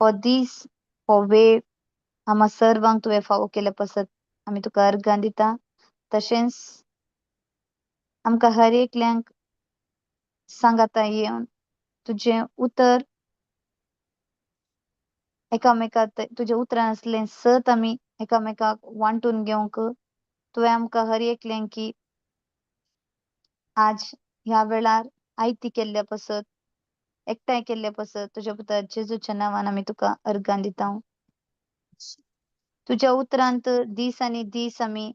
for this for way आम्हा सर्वांक तुवें फावो केले पसत आमी तुका अर्गां दिता. तशेंच आमकां हर एकल्यांक सांगाता येवन तुजें उतर एकामेकाक तुज्या उतरान आसलें सत आमी एकामेकाक वांटून घेवंक तुवें आमकां हर एकल्यांकी आज ह्या वेळार आयती केल्ल्या पसत एकठांय केल्ल्या पसत तुज्या पुता जेजूच्या नांवान आमी तुका अर्गां दिता. तुज्या उतरांत दीस आनी दीस आमी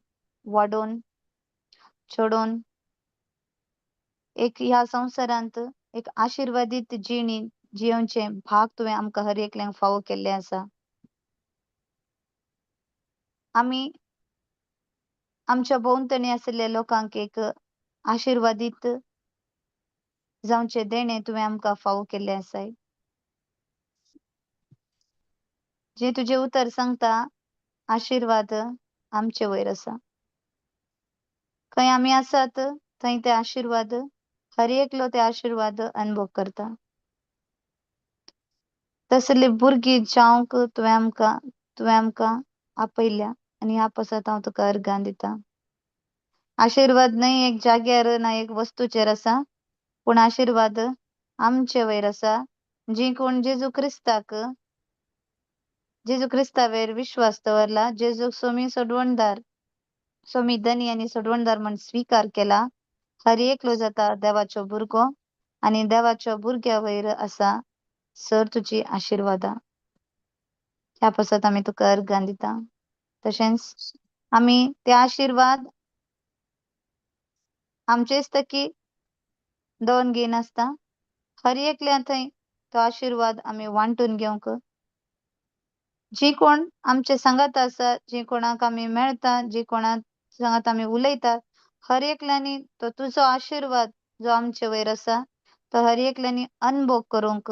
वाडोवन चडोवन एक ह्या संवसारांत एक आशिर्वादीत जिणी जियोंचे भाग तुवें आमकां हर एकल्यांक फावो केल्ले आसा. आमी आमच्या भोंवतणी आशिल्ल्या लोकांक एक आशिर्वादीत जावचे देणे तुवें आमकां फावो केल्ले आसाय. जे तुजें उतर सांगता आशिर्वाद आमचे वयर आसा. खंय आमी आसात थंय ते आशिर्वाद हर एकलो ते आशिर्वाद अनुभव करता. तसले भुरगीं जावंक तुवें आमकां आपयल्या आनी ह्या पसत हांव तुका अर्गां दिता. आशिर्वाद न्हय एक जाग्यार ना एक वस्तूचेर आसा पूण आशिर्वाद आमचे वयर आसा. जी कोण जेजू क्रिस्तावेर विश्वास दवरला, जेजूक सोमी धनी आनी सोडवणदार म्हण स्वीकार केला, हर एकलो जाता देवाचो भुरगो आनी देवाच्या भुरग्या वयर आसा सर तुजी आशिर्वादा. ह्या पसत आमी तुका अर्गां दिता. तशेंच आमी ते आशिर्वाद आमचेच तकी दोन घेयन आसता हर एकल्या थंय तो आशिर्वाद आमी वांटून घेवंक. जी कोण आमचे सांगात आसा, जी कोणाक आमी मेळटा, जी कोणा सांगात आमी उलयतात, हर एकल्यांनी तो तुजो आशिर्वाद जो आमचे वयर आसा तो हर एकल्यांनी अनुभव करूंक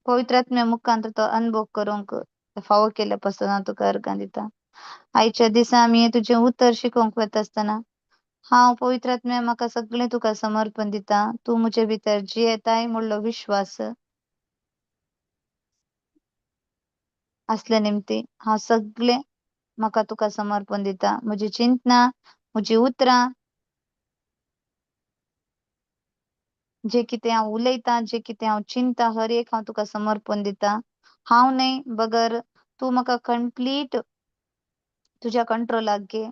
पवित्र आत्म्या मुखांतर तो अनुभव करूंक फावो केल्या पासून हांव तुका अर्गां दिता. आयच्या दिसा आमी तुजें उतर शिकोवंक वता आसतना हांव पवित्र आत्म्या म्हाका सगळें तुका समर्पण दिता. तूं म्हजे भितर जियेताय म्हणलो विश्वास असले निमती हांव सगळें म्हाका तुका समर्पण दिता. म्हजी चिंतना, म्हजी उतरां, जे कितें हांव उलयतां, जे कितें हांव चिंता, हर एक हांव तुका समर्पण दिता. हांव न्हय बगर तूं म्हाका कंप्लीट तुज्या कंट्रोलाक घे.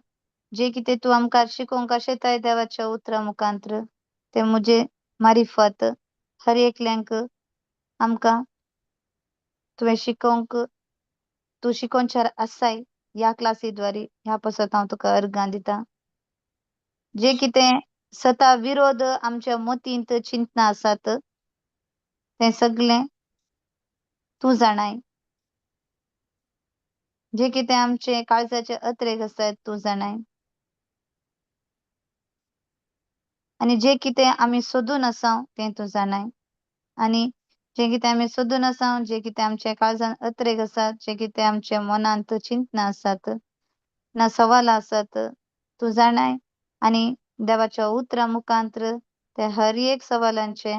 जे कितें तूं आमकां शिकोवंक शेताय देवाच्या उतरां मुखांतर ते म्हजे मारिफत हर एकल्यांक आमकां तुवें शिकोवंक तूं शिकोवच्यार आसाय ह्या क्लासीद्वारे ह्या पसत हांव तुका अर्गां दिता. जे कितें सता विरोध आमच्या मतींत चिंतना आसात तें सगळें तूं जाणाय. जे कितें आमचे काळजाचे अत्रेक आसात तूं जाणाय. आनी जे कितें आमी सोदून आसा तें तूं जाणाय. आनी जे कितें आमी सोदून आसा, जे कितें आमच्या काळजान अत्रेक आसात, जे कितें आमच्या मनांत चिंतना आसात ना सवालां आसात तूं जाणाय. आनी देवाच्या उतरां मुखांतर ते हर एक सवालांचे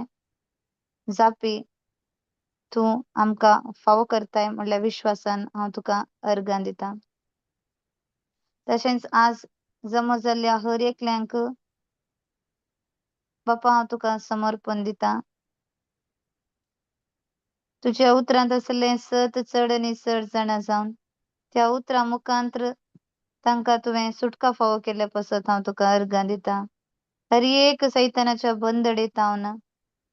जापी तूं आमकां फावो करताय म्हणल्या विश्वासान हांव तुका अर्गां दिता. तशेंच आज जमा जाल्ल्या हर एकल्यांक बापा हांव तुका समर्पण दिता. तुज्या उतरांत आसलें सत चड आनी चड जाणां जावन त्या उतरां मुखांतर तांकां तुवें सुटका फावो केल्या पसत हांव तुका अर्गां दिता. हर एक सैतानाच्या बंदडेंतावन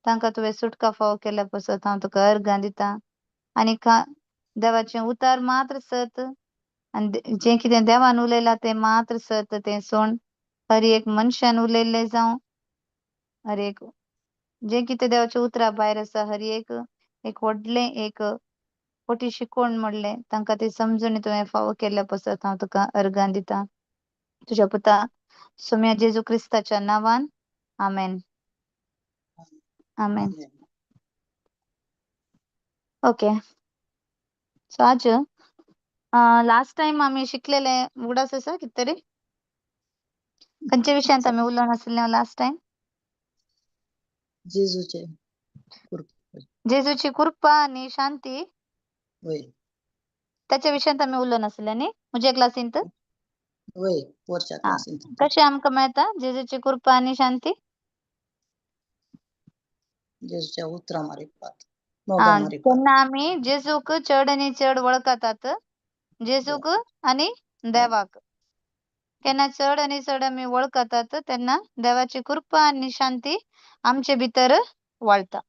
तांकां तुवें सुटका फावो केल्या पसत हांव तुका अर्गां दिता. आनी देवाचें उतार मात्र सत आनी जें कितें देवान उलयलां तें मात्र सत तें सोड हर एक मनशान उलयल्लें जावं हर एक जें कितें देवाच्या उतरा भायर आसा हर एक व्हडलें एक खोटी शिकोवण म्हणलें तांकां तें समजून तुवें फावो केल्या पसत हांव तुका अर्गां दिता. तुज्या पुता सोम्या जेजू क्रिस्ताच्या नांवान आमेन. आमेन. ओके. सो आज लास्ट टाइम आमी शिकलेले उगडास आसा कितें तरी खंयच्या विशयांत आमी उलोवन आसलें लास्ट टाइम जेजूचे कृपे जेजूची कृपा आणि शांती वय त्याच्या विषयात आम्ही उरलो नासलें म्हजे क्लास इंत वय पोरच्या हा क्लासीन कशें आमकां मेळटा जेजूची कृपा आणि शांती जेजूच्या उतरां मारिपात हा मोगा मारिपात तेन्ना आमी जेजूक चड आनी चड वळखतात जेजूक आनी देवाक केन्ना चड आनी चड आमी वळखतात तेन्ना देवाची कृपा आनी शांती आमचे भितर वाळटा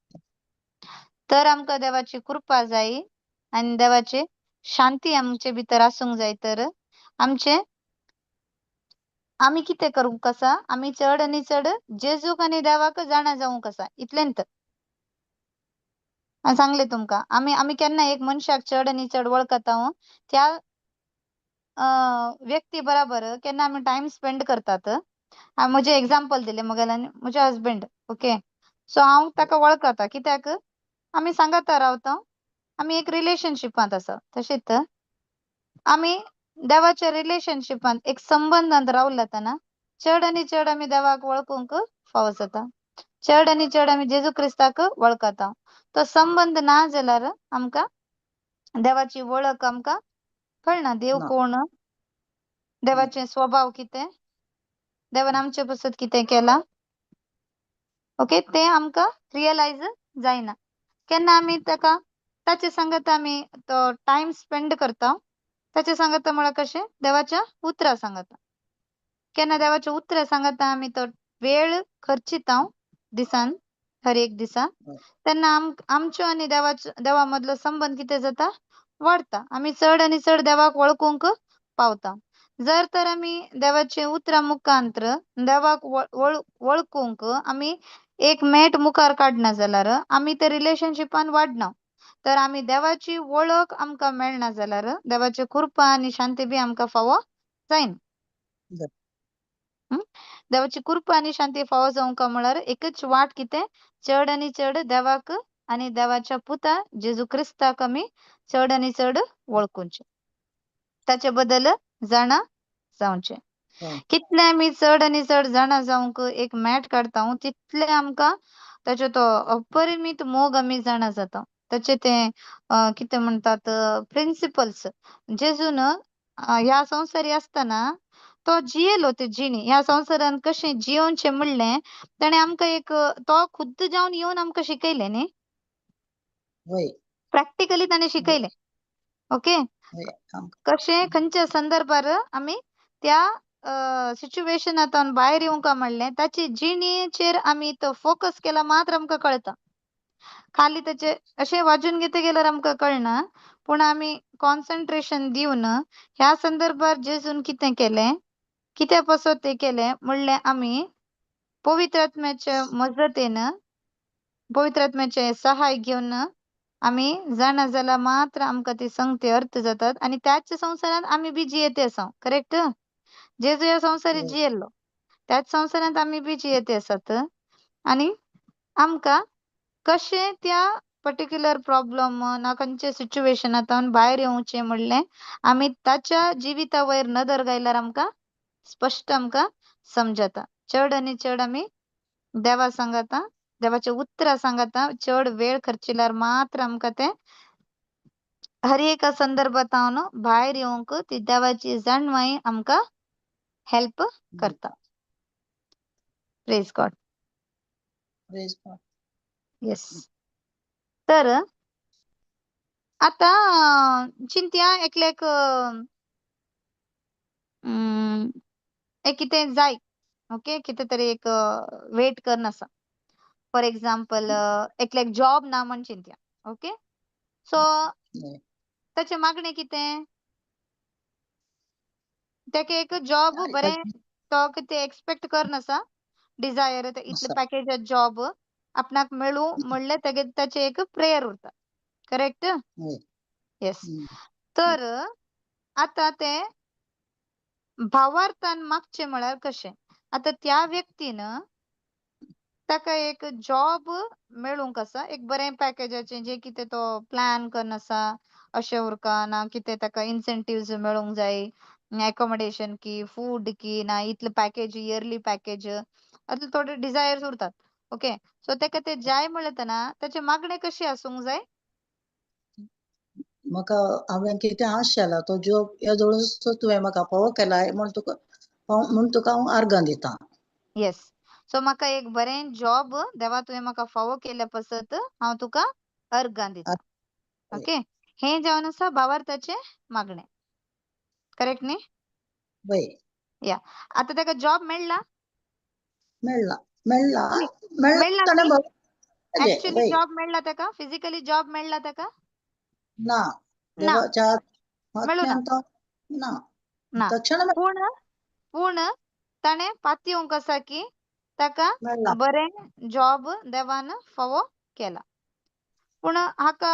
तर आमकां देवाची कृपा जायी आनी देवाची शांती आमचे भितर आसूंक जाय तर आमचे आमी कितें करूंक आसा आमी चड आनी चड जेजूक आनी देवाक जाणा जावंक आसा इतलेंत हांवें सांगलें तुमकां आमी केन्ना एक मनशाक चड आनी चड वळखता त्या व्यक्ती बरोबर केन्ना आमी टायम स्पेंड करतात म्हजें एग्जांपल दिलें म्हजे हजबंड ओके सो हांव ताका वळखता कित्याक आमी सांगाता रावता आमी एक रिलेशनशिपांत आसा तशेंच आमी देवाच्या रिलेशनशिपांत एक संबंधांत रावले तेन्ना चड आनी चड आमी देवाक वळखूंक फावो जाता चड आनी चड आमी जेजू क्रिस्ताक वळखता तो संबंध ना जाल्यार आमकां देवाची वळख आमकां कळना देव ना कोण देवाचे स्वभाव कितें देवान आमचे पासत कितें केलां ओके तें आमकां रियलायज जायना केन्ना आमी ताका ताचे सांगत आमी तो टायम स्पेंड करता ताचे सांगता म्हळ्यार कशें देवाच्या उतरां सांगता केन्ना देवाचे उतर सांगता आमी तो वेळ खर्चिता दिसान हर एक दिसा तेन्ना आमच्यो आनी देवा मदलो संबंध कितें जाता वाडटा आमी चड आनी चड देवाक वळखूंक पावता जर तर आमी देवाचे उतरां मुखांतर देवाक वळखूंक आमी एक मेट मुखार काडना जाल्यार आमी ते रिलेशनशिपान वाडना तर आमी देवाची वळख आमकां मेळना जाल्यार देवाची कृपा आनी शांती बी आमकां फावो जायना देवाची कृपा आनी शांती फावो जावंक म्हळ्यार एकच वाट कितें चड आनी चड देवाक आनी देवाच्या पुता जेजू क्रिस्ताक आमी चड आनी चड वळखुंचे ताचे बद्दल जाणा जावचे कितले आमी चड आनी चड जाणा जावंक एक मॅट काडटा तितले आमकां ताचे तो अपरिमीत मोग आमी जाणा जाता ताचे ते कितें म्हणटात प्रिंसिपल्स जेजून ह्या संवसारी आसतना तो जियेलो ते जिणी ह्या संवसारान कशें जियोनचें म्हणलें ताणें आमकां एक तो खुद्द जावन येवन आमकां शिकयलें न्ही वय प्रॅक्टिकली ताणें शिकयलें ओके कशें खंयच्या संदर्भार आमी त्या सिच्युएशनांतून भायर येवंक म्हणलें ताची जिणेचेर आमी तो फोकस केला मात्र आमकां कळटा खाली ताचे अशें वाजून घेता गेल्यार आमकां कळना पूण आमी कॉन्सन्ट्रेशन दिवन ह्या संदर्भार जेजून कितें केलें कित्या पासत तें केलें म्हणलें आमी पवित्र आत्म्याच्या मजतीन पवित्र आत्म्याचे सहाय घेवन आमी जाणा जाल्यार मात्र आमकां ती संगती अर्थ जातात आनी त्याच संवसारांत आमी बी जियेते आसा करेक्ट जेजू ह्या संवसारी जियेल्लो त्याच संवसारांत आमी बी जियेते आसात आनी आमकां कशें त्या पर्टिक्युलर प्रॉब्लम ना खंयच्या सिच्युएशनांतून भायर येवचें म्हणलें आमी ताच्या जिविता वयर नदर घायल्यार आमकां स्पश्ट आमकां समजता चड आनी चड आमी देवा सांगता देवाचे उतरां सांगता चड वेळ खर्चिल्यार मात्र आमकां तें हर एका संदर्भांतावन भायर येवंक ती देवाची जाणवाई आमकां हेल्प करता प्रेज गॉड येस तर आता चिंत्या एकल्याक एक कितें जाय ओके कितें तरी एक वेट करन आसा फॉर एग्जांपल एकल्याक जॉब ना म्हण चिंत्या ओके सो ताचे मागणें कितें ताका एक जॉब बरें तो कितें एक्सपेक्ट करनासा डिझायर इतले पॅकेज जॉब आपणाक मेळू म्हणलें तेगे ताचे एक प्रेयर उरता करेक्ट येस तर आतां तें भावार्थान मागचें म्हळ्यार कशें आतां त्या व्यक्तीन ताका एक जॉब मेळूंक आसा एक बरें पॅकेजाचें जें कितें तो प्लॅन करन आसा अशें उरका ना कितें ताका इन्सेंटिव्स मेळूंक जाय एकोमोडेशन की फूड की ना इतलें पॅकेज इयरली पॅकेज असले थोडे डिझायर्स उरतात ओके. सो तेका ते जाय म्हणलं ना त्याची मागणी कशी आसूंक जाय? म्हाका हांवें कितें आशेला तो जॉब येदोळूच तुवें म्हाका फावो केलाय म्हूण तुका हांव आर्गां दितां. येस. सो म्हाका एक बरें जॉब देवा तुवें म्हाका फावो केल्या पासत हांव तुका अर्गां दितां. वय ओके. हे जावन आसा भावार्थाचे मागणे. करेक्ट न्ही? वय या. आता तेका जॉब मेळ्ळा? मेळ्ळा मेळ्ळा न्ही. मेळ्ळा मेळ्ळा ताणें न्ही? भाव केले. ॲक्चुअली वय जॉब मेळ्ळा तेका? फिजिकली जॉब मेळ्ळा तेका? ना ना. देवाच्या मेळूं ना. आत्म्यान तो ना ना. तक्षण पूण पूण ताणें पातयेवंक आसा की ताका मेळ्ळा. बरें जॉब देवान फावो केला. पूण हाका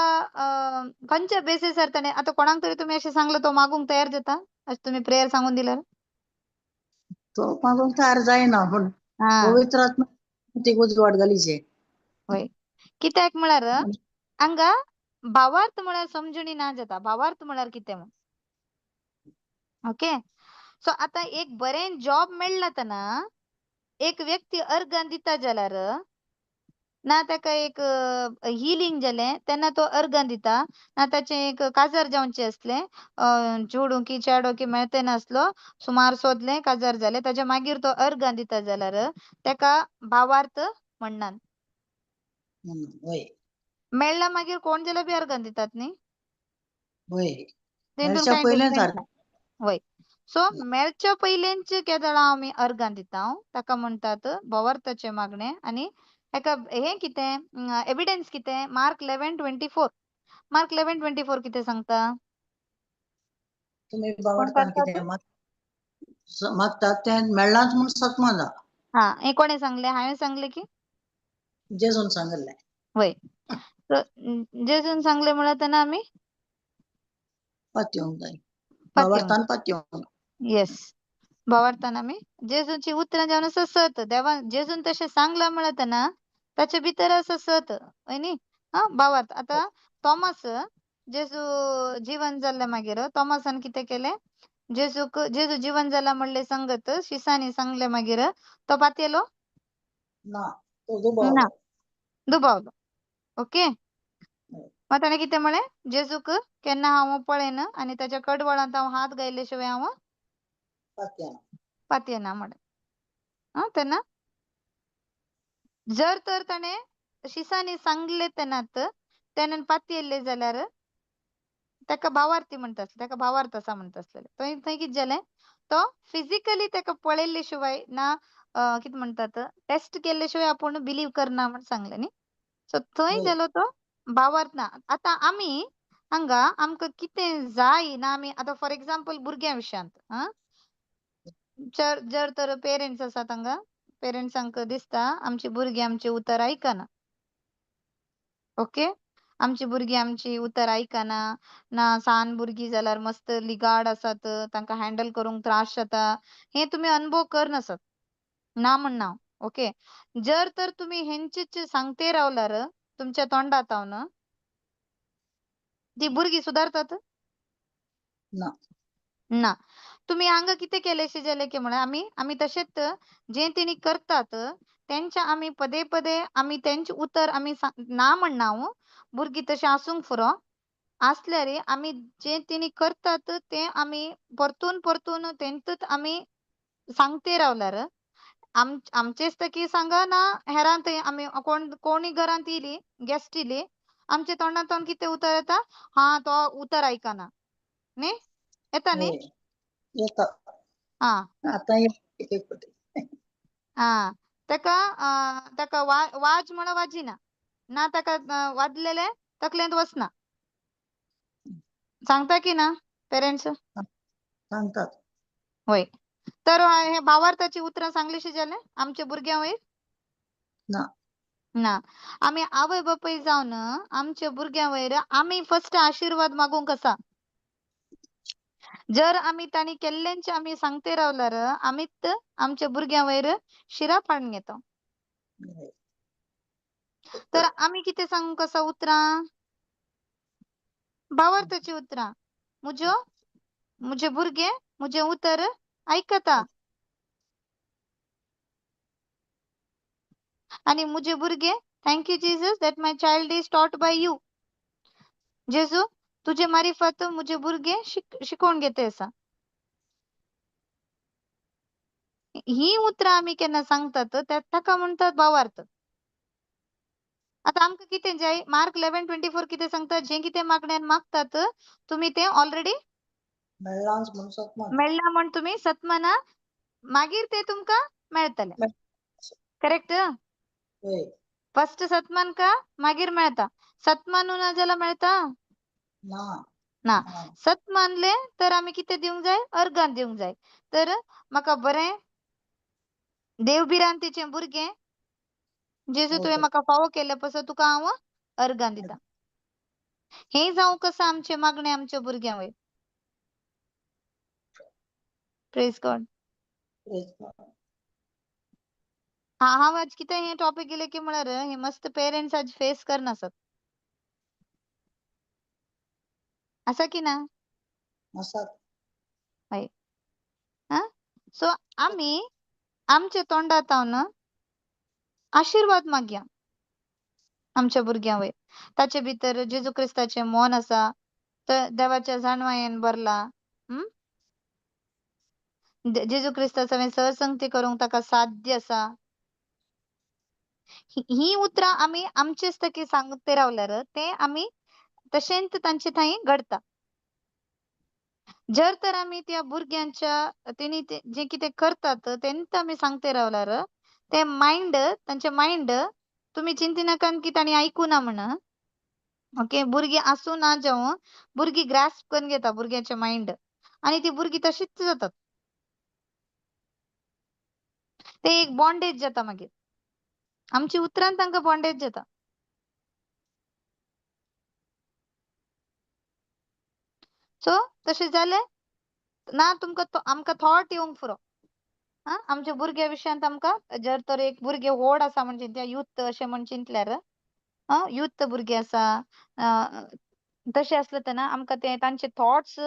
खंयच्या बेसिसार ताणें आतां कोणाक तरी तुमी अशें सांगलें तो मागूंक तयार जाता? अशें तुमी प्रेयर सांगून दिल्यार? तो मागूंक तयार जायना पूण हां. पवित्र आत्मा तीक उजवाड घालीचे. होय. कित्याक म्हळ्यार हांगा भावार्थ म्हळ्यार समजुनी ना जाता. भावार्थ म्हळ्यार कितें म्हूण. ओके. सो आतां एक बरें जॉब मेळ्ळा तेन्ना एक व्यक्ती अर्गां दिता जाल्यार ना ताका एक हिलिंग जालें तेन्ना तो अर्गां दिता, ना ताचें एक काजार जावचें असलें चेडूं की चेडो की मेळते नासलो, सुमार सोदलें काजार जालें ताच्या मागीर तो अर्गां दिता जाल्यार ताका भावार्थ म्हणनात. वय मेळ्ळा मागीर कोण जाल्यार बी अर्गां दितात न्ही? वय तेतून मेळच्या कांय पयलें डिफरंट ना. सारकें. होय. सो मेळच्या पयलींच केदळां आमी अर्गां दिता ताका म्हणटात भावार्थाचे मागणे आनी हेका हें कितें एविडन्स कितें? मार्क 11:24. मार्क 11:24 कितें सांगता? तुमी कोण भावार्थान काडटात? कितें मागतात तें मेळ्ळांच म्हूण सत्मा ना. हां. हें कोणें सांगलें? हांवें सांगलें की? जेजून सांगलें. होय. सो जेजून सांगलें म्हळ्यार तेन्ना आमी पातयेवंक जाय. पातयेवंक भावार्थान जाय. पातयेवंक. येस. भावार्थान आमी जेजूची उतरां जावन आसा सत. देवान जेजून तशें सांगलां म्हळ्यार तेन्ना ताचे भितर आसा सत. होय न्ही? भावार्थ. आतां तोमास जेजू जिवंत जाल्ले मागीर तोमासान कितें केलें? जेजू जिवंत जाला म्हणले संगत शिसांनी सांगलें मागीर तो पातयेलो? ना तो ना. दुबावलो. दुबावलो. ओके. मग ताणें कितें म्हळें? जेजूक केन्ना हांव पळयना आनी ताच्या कडवळांत हांव हात घायले शिवाय हांव पातयेना. पातयेना म्हण. तेन्ना जर तर ताणें शिसांनी सांगलें तेन्नाच ताणें पातयेल्लें जाल्यार ताका भावार्थी म्हणटा आसले. ताका भावार्थ आसा म्हणटा आसलेले. थंय कितें जालें? तो फिजिकली ताका पळयल्ले शिवाय ना कितें म्हणटात टेस्ट केल्ले शिवाय आपूण बिलीव करना म्हण सांगलें न्ही? सो थंय वय जालो तो भावार्थ ना. आतां आमी हांगा आमकां कितें जाय ना आमी आतां फॉर एक्झाम्पल भुरग्यां विशयांत जर तर पेरेंट्स आसात हांगा पेरेंट्सांक दिसता आमची भुरगीं आमची उतर आयकना. ओके. आमची भुरगीं आमची उतर आयकना. ना ल्हान भुरगीं जाल्यार मस्त लिगाड आसात. तांकां हँडल करूंक त्रास जाता. हें तुमी अनुभव करनासत. ना म्हणना. ओके. जर तर तुमी हेंचेच सांगते रावल्यार तुमच्या तोंडातावन ती भुरगीं सुदारतात? ना. ना. तुमी हांगा कितें केलेशें जालें की म्हळ्यार आमी तशेंच जें तेणी करतात तेंच्या आमी पदे पदे आमी तेंचें उतर आमी ना म्हणना हांव. भुरगीं तशीं आसूंक पुरो. आसल्यार आमी जें तेणी करतात तें आमी परतून परतून तेंचच आमी सांगते रावल्यार आमचेच तकी सांगा ना हेरां थंय आमी कोणी घरांत येयलीं गेस्ट येयलीं आमच्या तोंडांतल्यान कितें उतर येता? हां तो उतर आयकना. न्ही? येता न्ही? वय येता. हां. आतां एक एक पाटी. हां. ताका वाज म्हळ्यार वाजिना. ना ताका वाजलेलें तकलेंत वचना. सांगता की ना पेरेंट्स? सांगतात. होय. तर हे भावार्थाची उतरां सांगलीशी जालें आमच्या भुरग्यां वयर? ना. ना. आमी आवय बापूय जावन आमच्या भुरग्यां वयर आमी फर्स्ट आशिर्वाद मागूंक आसा. जर आमी तांणी केल्ल्यांचें आमी सांगते रावल्यार आमीच आमच्या भुरग्यां वयर शिरां पाडून घेता. वय. तर आमी कितें सांगूंक आसा उतरां? भावार्थाची उतरां. मुजे भुरगे मुजें उतर आयकता. आणि मुझे भुरगे thank you Jesus that my child is taught by you. जेजू तुझे मारिफत मुझे भुरगे शिकवून घेते असा. ही उतरां आमी केन्ना सांगतात त्यात ताका म्हणतात भावार्थ. आता आमकां कितें जाय मार्क 11:24 कितें सांगता जें कितें मागण्यान मागतात तुमी तें ऑलरेडी मेळ्ळांच म्हणून सत्मान मेळ्ळां म्हण तुमी सतमना मागीर तें तुमकां मेळटलें. करेक्ट. होय फर्स्ट सतमान का मागीर मेळटा. सत मानू ना जाल्यार मेळटा ना ना. ना सत मानले तर आमी कितें दिवंक जाय अर्गान दिवंक जाय. तर म्हाका बरें देवबिरांतीचें भुरगें जेजू तुवें ओके म्हाका फावो केले पासून तुका हांव अर्गान दिता. हें जावंक आसा आमचें मागणें आमच्या भुरग्यां वयर. Praise God. Praise God. हांव आज कितें हें टॉपिक घेलें की म्हळ्यार हे मस्त पेरेंट्स आज फेस करनासत. आसा की ना? आसात हय. आं सो आमी आमच्या तोंडांतावन आशिर्वाद मागया आमच्या भुरग्यां वयर. ताचे भितर जेजू क्रिस्ताचें मोन आसा. देवाच्या जाणवायेन भरला. जेजू क्रिस्ता सगळें सहसंगती करूंक ताका साध्य आसा. ही उतरां आमी आमचेच तकी सांगते रावल्यार तें आमी तशेंच तांचे थंय घडता. जर तर आमी त्या भुरग्यांच्या तेणी जें कितें करतात तेंच आमी सांगते रावल्यार ते मायंड तांचे मायंड तुमी चिंती नाकात की तांणी आयकुना म्हणून. ओके. भुरगीं आसूं ना जावं भुरगीं ग्रास्प करून घेता भुरग्याचें मायंड आनी ती भुरगीं तशींच जातात. ते एक बॉन्डेज जाता मागीर. आमची उतरां तांकां बॉन्डेज जाता. सो तशें जालें ना तुमकां आमकां थॉट येवंक पुरो. आमच्या भुरग्या विशयांत आमकां जर तर एक भुरगें व्हड आसा म्हणजे त्या युथ अशें म्हण चिंतल्यार युथ भुरगे आसा तशें आसलें तेन्ना आमकां ते तांचे थॉट्स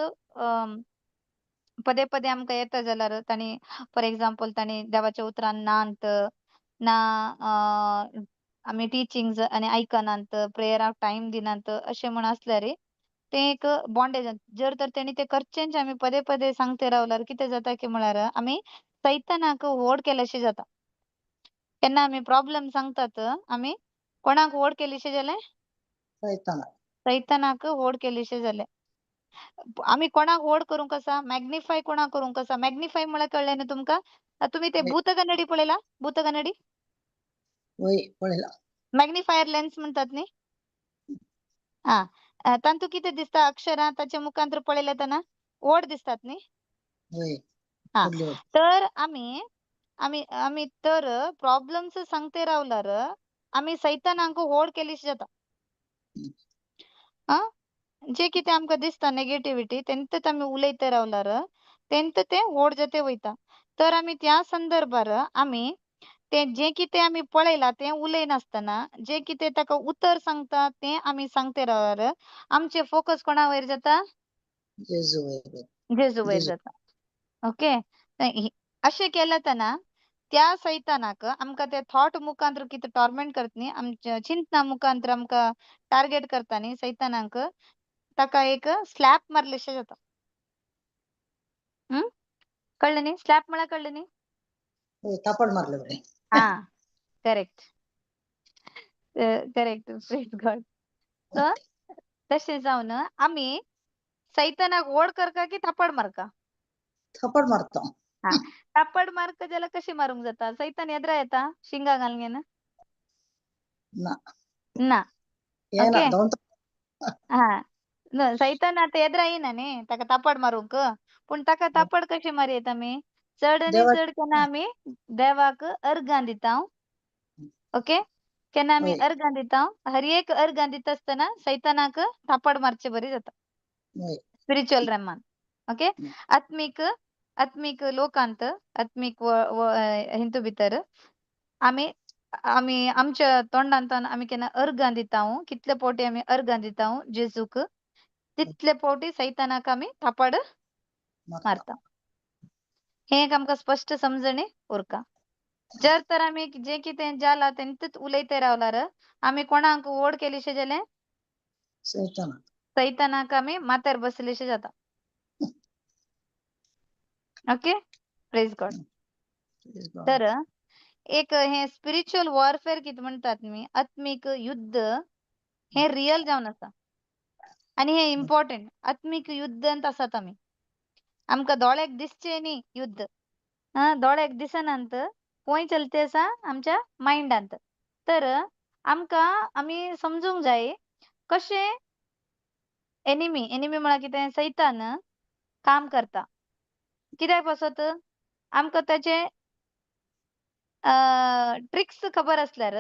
पदे पदे आमकां येता जाल्यार तांणी फॉर एग्जांपल तांणी देवाच्या उतरांत नात ना आमी टिचिंग्स आनी आयकनात प्रेयराक टायम दिनात अशें म्हण आसल्यार तें एक बॉन्डेज. जर तर तेणी तें करचेंच आमी पदे पदे सांगते रावल्यार कितें जाता की म्हळ्यार आमी सैतानाक व्हड केल्याशें जाता. केन्ना आमी प्रॉब्लेम सांगतात आमी कोणाक व्हड केलीशें जालें? सैतानाक. सैतानाक व्हड केलीशें जालें. आमी कोणाक व्हड करूंक आसा मॅग्निफाय कोणाक करूंक आसा. मॅग्निफाय म्हळ्यार कळ्ळें न्हू तुमकां? तुमी ते होय भूत कन्नडी पळयला? भूत कन्नडी? होय पळयला. मॅग्निफायर लेन्स म्हणटात न्ही? तांतूं कितें दिसता अक्षरां ताच्या मुखांतर पळयल्या तेन्ना व्हड दिसतात न्ही? होय हां. व्हडली व्हडली. तर आमी आमी आमी तर प्रॉब्लेम्स सांगते रावल्यार आमी सैतानाक व्हड केलीशें जाता. जें कितें आमकां दिसता नेगेटिव्हिटी तेंचच आमी उलयते रावल्यार तेंच तें व्हड जाते वयता. तर आमी त्या संदर्भार आमी तें जें कितें आमी पळयलां तें उलयनासतना जें कितें ताका उतर सांगता तें आमी सांगते रावल्यार आमचें फोकस कोणा वयर जाता? जेजू वयर. जेजू वयर जेजू जाता. ओके. अशें केलें तेन्ना त्या सैतानाक आमकां ते थॉट मुखांतर कितें टॉर्मेंट करता न्ही आमच्या चिंतना मुखांतर आमकां टार्गेट करता न्ही सैतानाक ताका एक स्लॅप मारलेशें जाता. कळ्ळें न्ही? स्लॅप म्हळ्यार कळ्ळें न्ही? होय थापड मारले बरे. हां. Correct. Correct. Praise God. So तशें जावन आमी सैतानाक व्हड करता की थापड मारता? थापड मारता. हां. थापड मारता जाल्यार कशी मारूंक जाता? सैतान येद्रा येता शिंगा घालून? ना ना. येना ओके. दोन हां. सैतान आतां येद्रा येयना न्ही ताका थापड मारूंक. पूण ताका थापड कशी मारयत आमी? चड आनी देवा चड केन्ना आमी देवाक अर्गां दिता. ओके. केन्ना आमी होय अर्गां दिता. हर एक अर्गां दिता आसतना सैतानाक थापड मारचें बरी जाता. होय स्पिरिच्युअल रॅमान. ओके. आत्मीक आत्मीक लोकांत आत्मीक हितू भितर आमी आमी आमच्या तोंडांतल्यान आमी केन्ना अर्गां दिता कितले फावटी आमी अर्गां दिता जेजूक तितले फावटी सैतानाक आमी थापड मारता. मारता. हें एक आमकां स्पश्ट समजणी उरता. जर तर आम्ही जे कितें जाला तेंच उलयते रावल्यार आमी कोणाक वोट केलीशे जाले सैतानाक. सैतानाक आमी माथ्यार बसयलीशे जाता. Okay praise God. Praise God. तर एक हे स्पिरिच्युअल वॉरफेअर कितें म्हणटात न्ही आत्मीक युद्ध हे रियल जावन आसा आनी हे इम्पॉर्टंट. आत्मीक युद्धांत आसात आमी. आमकां दोळ्याक दिसचें न्ही युद्ध. दोळ्याक दिसनांत खंय चलते आसा आमच्या मायंडांत. तर आमकां आमी समजूंक जाय कशें एनिमी म्हळ्यार कितें सैतान काम करता. कित्याक पासत आमकां ताचे ट्रिक्स खबर आसल्यार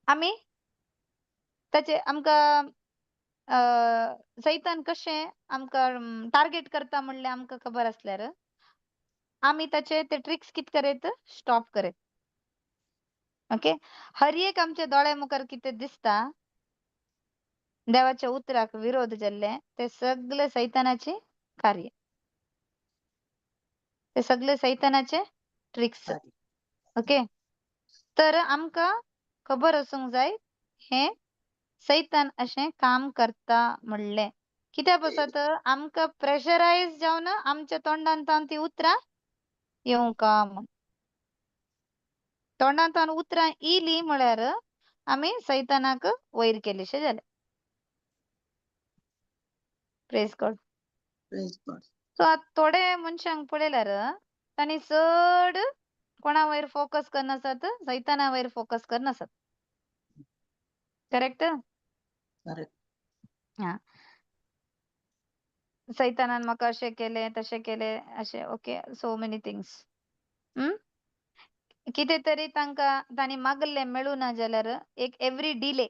आमी ताचे आमकां सैतान कशें आमकां टार्गेट करता म्हणलें आमकां खबर आसल्यार आमी ताचे ते ट्रिक्स कितें करीत स्टॉप करीत. ओके. हर एक आमच्या दोळ्या मुखार कितें दिसता देवाच्या उतराक विरोध जाल्ले ते सगळे सैतानाचे कार्य. ते सगळे सैतानाचे ट्रिक्स. कार्य. ओके. तर आमकां खबर आसूंक जाय हे सैतान अशें काम करता म्हणलें. कित्याक पासत आमकां प्रेशरायज जावन आमच्या तोंडांतल्यान ती उतरां येवंका म्हूण. तोंडांतल्यान उतरां इली म्हळ्यार आमी सैतानाक वयर केलीशे जाले. Praise God. Praise God. So आतां थोडे मनशांक पळयल्यार तांणी चड कोणा वयर फोकस करनासत सैताना वयर फोकस करनासत. करेक्ट? Correct. हां. सैतानान म्हाका अशें केलें तशें केलें अशें ओके सो मेनी थिंग्स. कितें तरी तांणी मागलें मेळूं ना जाल्यार एक एवरी डिले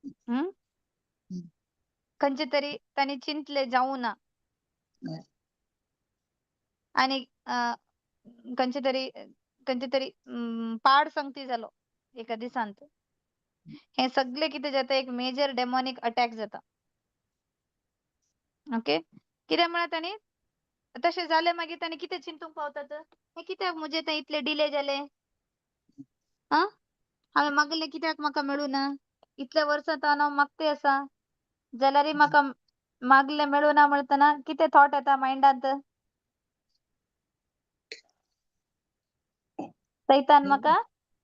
हम्म. खंयचे तरी तांणी चिंतले जावं ना हय. आनी खंयचे तरी पाड संगती जालो एका दिसांत. हे सगळे कितें जाता एक मेजर डेमॉनिक अटॅक जाता. ओके. कित्याक म्हळ्यार तांणी तशें जालें मागीर तांणी कितें चिंतूंक पावतात हे कित्याक म्हजे थंय इतले डिले जाले. हांवें मागलें कित्याक म्हाका मेळूं ना. इतल्या वर्सां हांव मागते आसा जाल्यारय म्हाका मागलें मेळूं ना म्हणटना कितें थॉट येता मायंडांत. सैतान म्हाका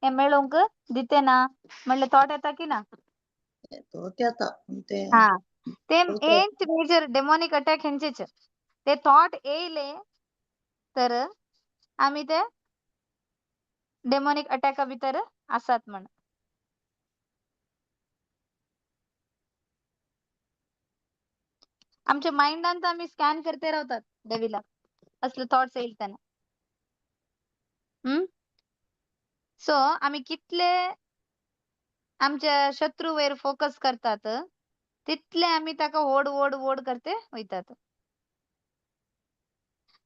हें मेळोवंक दितेना म्हणलें थॉट येता की ना. तो येता. पूण ते हां. ते तो हेंच मेजर डेमॉनिक अटॅक हेंचेच. ते थॉट येयले तर आमी ते डेमॉनिक अटॅका भितर आसात म्हण. आमच्या मायंडांत आमी स्कॅन करते रावतात डेविलाक. असले थॉट्स येयले तेन्ना. सो आमी कितले आमच्या शत्रू वयर फोकस करतात तितले आमी ताका वोड करते वयतात.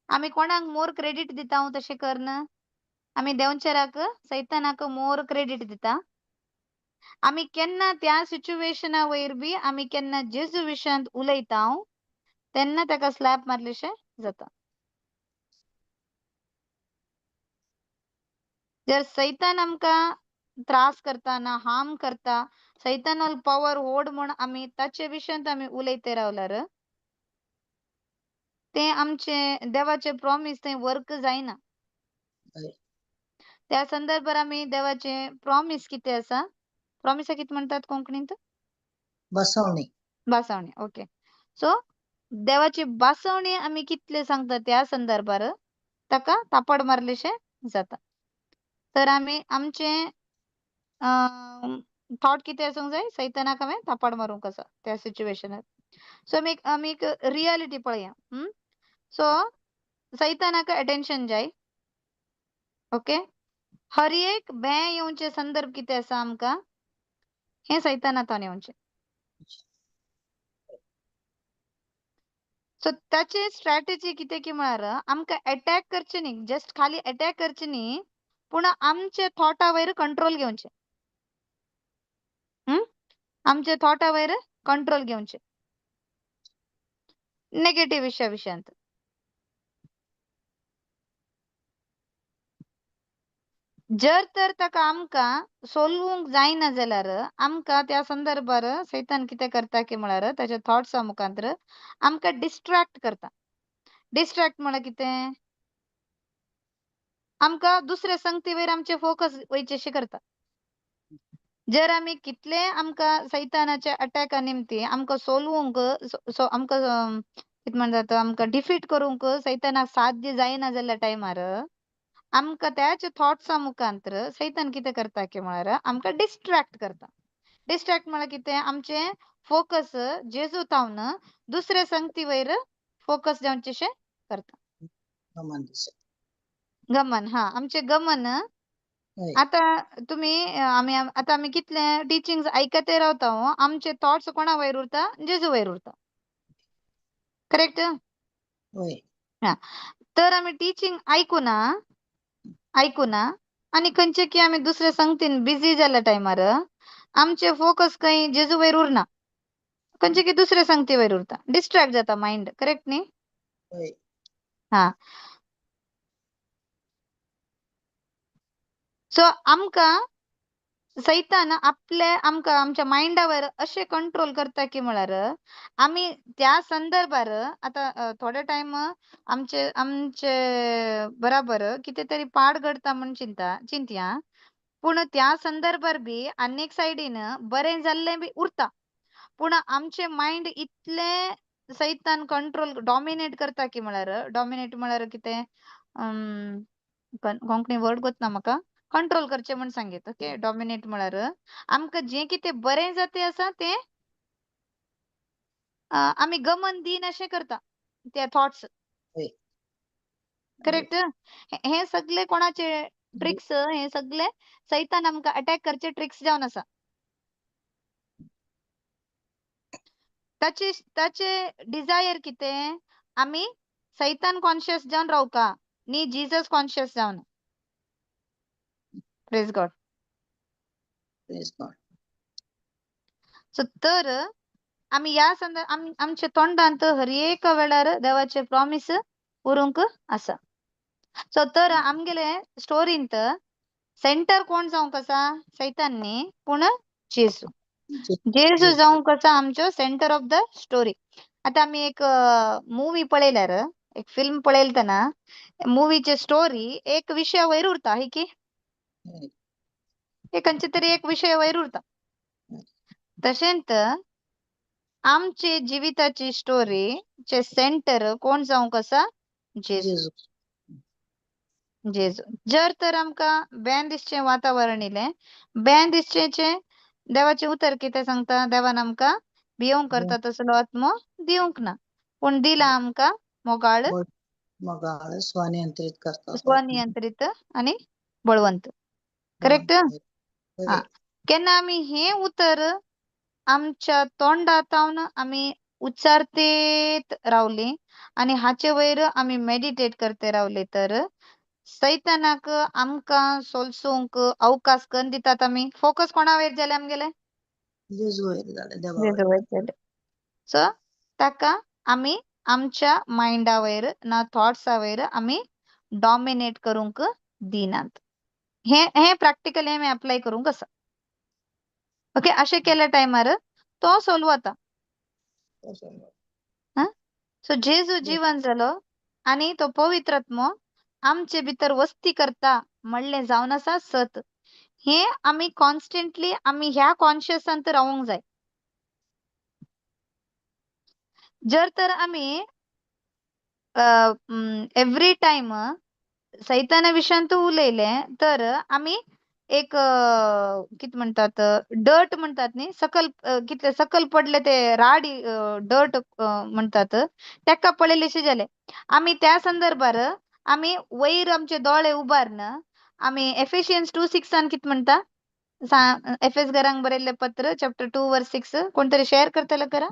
आमी कोणाक मोर क्रेडीट दिता हांव तशें करना. आमी देंवचाराक सैतानाक मोर क्रेडीट दिता. आमी केन्ना त्या सिच्युएशना वयर बी आमी केन्ना जेजू विशयांत उलयता तेन्ना ताका स्लॅप मारलेशें जाता. जर सैतान आमकां त्रास करता ना हार्म करता सैतानाल पॉवर ओड म्हूण आमी ताचे विशयांत आमी उलयते रावल्यार ते आमचे देवाचे प्रॉमिस थंय वर्क जायना. हय. त्या संदर्भार आमी देवाचे प्रॉमिस कितें आसा प्रॉमिसा कितें म्हणटात कोंकणींत बसवणी. बासावणी. ओके. सो देवाची बासावणी आमी कितले सांगता त्या संदर्भार ताका तापड मारलेशें जाता. तर आमी आमचे थॉट कितें आसूंक जाय सैतानाक हांवें तापड मारूंक आसा त्या सिच्युएशनार. सो आमी एक रियालिटी पळया. सो सैतानाक अटेन्शन जाय. ओके. हर एक भें येवचे संदर्भ कितें आसा आमकां हें सैतानांतल्यान येवचें. सो ताची स्ट्रॅटेजी कितें की म्हळ्यार आमकां अटॅक करचें न्ही जस्ट खाली अटॅक करचें न्ही पूण आमचे थॉटा वयर कंट्रोल घेवचें. आमचे थॉटा वयर कंट्रोल घेवचें. नेगेटिव्ह विशयांत. जर तर ताका आमका सोलवूंक जायना जाल्यार आमका त्या संदर्भार सैतान कितें करता की म्हळ्यार त्याच्या थॉट्सा मुखांतर आमका डिस्ट्रॅक्ट करता. डिस्ट्रॅक्ट म्हळ्यार कितें? आमका दुसऱ्या संगती वयर आमचे फोकस वयचेशें करता. जर आमी कितले आमका सैतानाच्या अटॅका निमती आमका सोलवूंक आमका कितें म्हणटा आमका डिफीट करूंक सैतानाक साध्य जायना जाल्ल्या टायमार आमका त्याच्या थॉट्सा मुखांतर सैतान कितें करता की म्हळ्यार आमका डिस्ट्रॅक्ट करता. डिस्ट्रॅक्ट म्हळ्यार कितें? आमचे फोकस जेजू तावन दुसऱ्या संगती वयर फोकस जावचेशें करता. गमन दिसत. गमन आमचे गमन होय आता तुम्ही आता आम्ही कितले टिचिंग ऐकते रावता हो, आमचे थॉट्स कोणा वयर उरता? जेजू वयर उरता. करेक्ट? होय हा. तर आम्ही टिचिंग ऐकूना आणि खंयचे की आम्ही दुसऱ्या संगतीन बिझी जाल्या टायमार आमचे फोकस खंय जेजू वयर उरना. खंयचे की दुसऱ्या संगती वयर उरता. डिस्ट्रॅक्ट जाता माइंड. करेक्ट न्ही? होय हा. सो आमका सैतान आमका आमच्या माइंडावर असे कंट्रोल करता की म्हळ्यार आम्ही त्या संदर्भार आता थोडे टाइम आमचे बराबर कितेतरी पाड घडता म्हणून चिंतया पूण त्या संदर्भार बी अनेक सायडीन बरें जाल्ले बी उरता. पूण आमचे माइंड इतले सैतान कंट्रोल डॉमिनेट करता की म्हळ्यार डॉमिनेट म्हळ्यार कितें कोंकणी वर्ड गोतना म्हाका. कंट्रोल करचे म्हण सांगीत. ओके. डॉमिनेट म्हळ्यार आमकां जे कितें बरें जाते आसा तें आमी गमन दिन अशें करता ते थॉट्स. होय करेक्ट? हे सगळे कोणाचे ट्रिक्स हे सगळे सैतान आमकां अटॅक करचे ट्रिक्स जावन आसा. ताचे डिझायर कितें? आमी सैतान कॉन्शियस जावन रावका नी जीसस कॉन्शियस जावन. Praise God. Praise God. So तर आमी ह्या आमच्या तोंडांत हर एक वेळार देवाचे प्रॉमिस उरूंक आसा. सो तर आमगेले स्टोरींत सेंटर कोण जावंक आसा? सैतान न्ही पूण जेजू. जेजू जावंक आसा आमचो सेंटर ऑफ द स्टोरी. आता आमी एक मूवी पळयल्यार एक फिल्म पळयले तेन्ना मूवीची स्टोरी एक विशया वयर उरता है की होय एक खंयचे तरी एक विशय वयर उरता. तशेंच आमची जिविताची स्टोरी चे सेंटर कोण जावंक आसा? जेजू. जेजू जेजू. जर तर आमकां बेन दिसचें वातावरण इलें, बेन दिसचेचे देवाचे उतर कितें सांगता? देवान आमकां भियोंक करता तसलो आत्मो दिवंक ना. पूण दिला आमकां मोगाळ, मोगाळ स्वनियंत्रित करता तो. स्वनियंत्रित आणि बळवंत. करेक्ट? हा. केन्ना आमी हे उतर आमच्या तोंडातावन आमी उच्चारतेत रावली आणि हाचे वयर आमी मेडिटेट करते रावले तर सैतानाक आमकां सोलसूंक अवकाश करून दितात आमी. फोकस कोणा वयर जाले आमगेले? जेजू वयर जालें देवा जेजू वयर. वयर जाले. सो ताका आमी आमच्या माइंडा वयर ना थॉट्सा वयर आमी डॉमिनेट करूंक दिनात. हे प्रॅक्टिकली आमी अप्लाय करूंक आसा. ओके. अशें केल्या टायमार तो सोल्व जाता. सो जेजू जीवन जालो आणि तो पवित्र आत्मो आमचे भितर वस्ती करता म्हणलें जावन आसा सत. हे आमी कॉन्स्टंटली आमी ह्या कॉन्शियसांत रावूंक जाय. जर तर आमी एव्हरी टाइम सैताना विशयांत उलयलें तर आमी एक कितें म्हणटात डर्ट म्हणटात न्ही कितले सकल पडले ते राड डर्ट म्हणटात तेका पळयलेशें जालें. आमी त्या संदर्भार आमी वयर आमचे दोळे उबारून आमी एफिशियन्स 2:6 कितें म्हणटा? एफएस घरांक बरयल्लें पत्र चॅप्टर 2 वर्स 6 कोण तरी शेअर करतले करा.